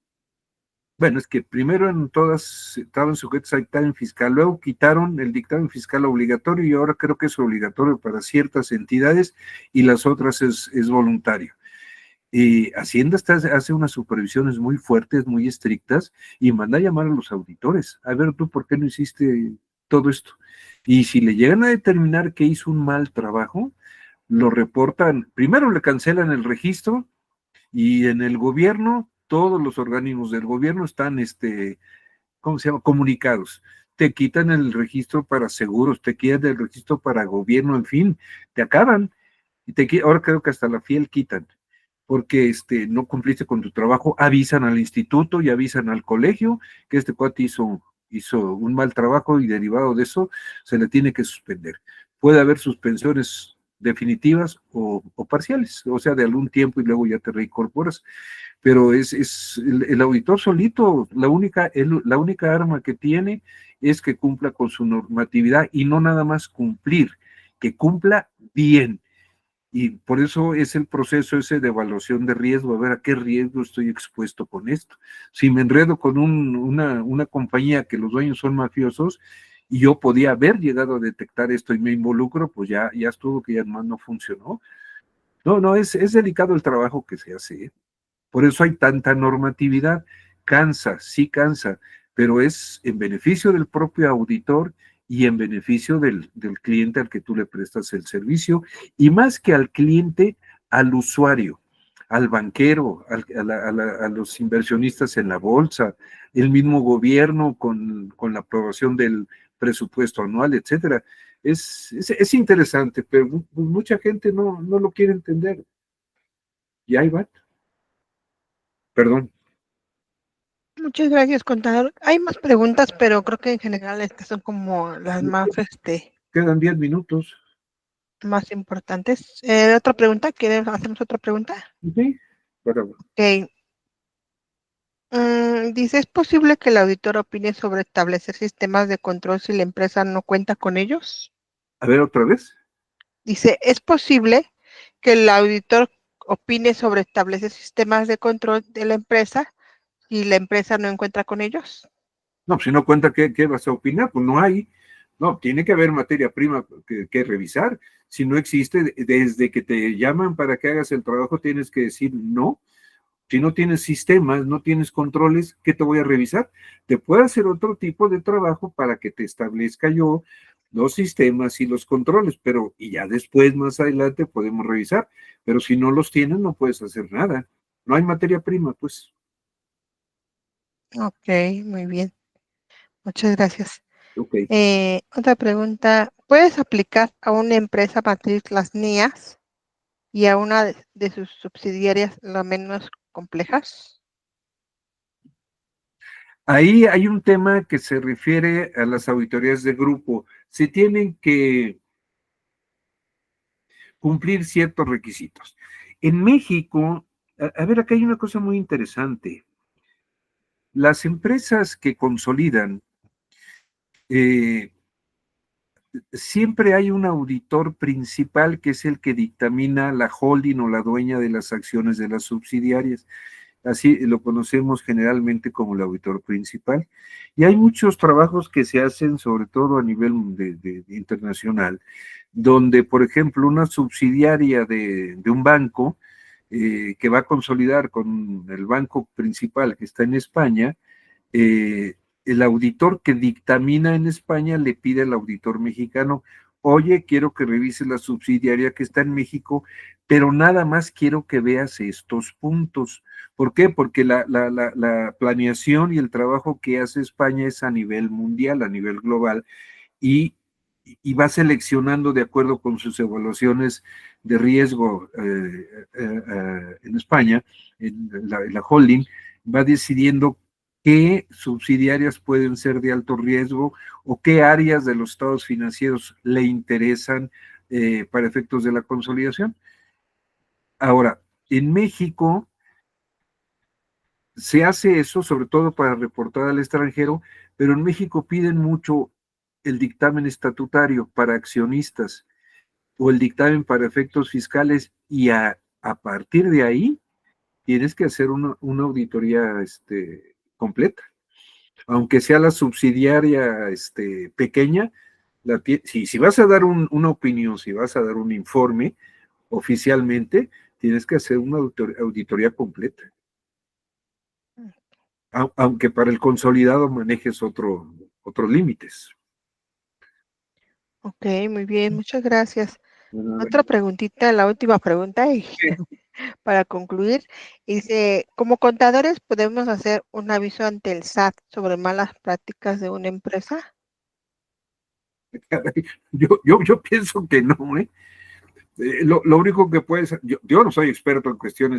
bueno, es que primero en todas estaban sujetos a dictamen fiscal, luego quitaron el dictamen fiscal obligatorio y ahora creo que es obligatorio para ciertas entidades y las otras es voluntario. Y Hacienda hace unas supervisiones muy fuertes, muy estrictas y manda a llamar a los auditores. A ver, tú, ¿por qué no hiciste todo esto? Y si le llegan a determinar que hizo un mal trabajo, lo reportan, primero le cancelan el registro y en el gobierno, todos los organismos del gobierno están, ¿cómo se llama? Comunicados. Te quitan el registro para seguros, te quitan el registro para gobierno, en fin, te acaban. Ahora creo que hasta la fiel quitan, porque no cumpliste con tu trabajo, avisan al instituto y avisan al colegio que este cuate hizo un mal trabajo y derivado de eso se le tiene que suspender. Puede haber suspensiones definitivas o parciales, o sea, de algún tiempo y luego ya te reincorporas, pero es el auditor solito, la única arma que tiene es que cumpla con su normatividad y no nada más cumplir, que cumpla bien. Y por eso es el proceso ese de evaluación de riesgo, a ver a qué riesgo estoy expuesto con esto. Si me enredo con una compañía que los dueños son mafiosos y yo podía haber llegado a detectar esto y me involucro, pues ya estuvo que ya más no funcionó. No, es delicado el trabajo que se hace, ¿eh? Por eso hay tanta normatividad. Cansa, sí cansa, pero es en beneficio del propio auditor y en beneficio del cliente al que tú le prestas el servicio, y más que al cliente, al usuario, al banquero, a los inversionistas en la bolsa, el mismo gobierno con la aprobación del presupuesto anual, etcétera. Es interesante, pero mucha gente no lo quiere entender. Y ahí va. Perdón. Muchas gracias, contador. Hay más preguntas, pero creo que en general estas son como las más, Quedan 10 minutos. más importantes. ¿Otra pregunta? ¿Hacemos otra pregunta? Sí, bueno, Ok. Dice, ¿es posible que el auditor opine sobre establecer sistemas de control si la empresa no cuenta con ellos? a ver otra vez. Dice, ¿es posible que el auditor opine sobre establecer sistemas de control de la empresa si la empresa no encuentra con ellos? No, si no cuenta, ¿qué vas a opinar? Pues no hay. No, tiene que haber materia prima que revisar. Si no existe, desde que te llaman para que hagas el trabajo, tienes que decir no. Si no tienes sistemas, no tienes controles, ¿qué te voy a revisar? Te puedo hacer otro tipo de trabajo para que te establezca yo los sistemas y los controles, pero y ya después, más adelante, podemos revisar. Pero si no los tienes, no puedes hacer nada. No hay materia prima, pues. Ok, muy bien. Muchas gracias. Ok. Otra pregunta, ¿puedes aplicar a una empresa matriz las NIAs y a una de sus subsidiarias las menos complejas? Ahí hay un tema que se refiere a las auditorías de grupo. Se tienen que cumplir ciertos requisitos. En México, a ver, acá hay una cosa muy interesante. Las empresas que consolidan, siempre hay un auditor principal que es el que dictamina la holding o la dueña de las acciones de las subsidiarias. Así lo conocemos generalmente como el auditor principal. Y hay muchos trabajos que se hacen, sobre todo a nivel internacional, donde, por ejemplo, una subsidiaria de un banco que va a consolidar con el banco principal que está en España, eh, el auditor que dictamina en España le pide al auditor mexicano, oye, quiero que revises la subsidiaria que está en México, pero nada más quiero que veas estos puntos. ¿Por qué? Porque la planeación y el trabajo que hace España es a nivel mundial, a nivel global, y, y va seleccionando de acuerdo con sus evaluaciones de riesgo en España, en la holding, va decidiendo qué subsidiarias pueden ser de alto riesgo o qué áreas de los estados financieros le interesan para efectos de la consolidación. Ahora, en México se hace eso sobre todo para reportar al extranjero, pero en México piden mucho el dictamen estatutario para accionistas o el dictamen para efectos fiscales y a partir de ahí tienes que hacer una auditoría completa. Aunque sea la subsidiaria pequeña, si vas a dar una opinión, si vas a dar un informe oficialmente, tienes que hacer una auditoría completa. Aunque para el consolidado manejes otros límites. Ok, muy bien, muchas gracias. Bueno, Otra preguntita, la última pregunta, y para concluir, dice, como contadores, ¿podemos hacer un aviso ante el SAT sobre malas prácticas de una empresa? yo pienso que no, ¿eh? Lo único que puedes, yo no soy experto en cuestiones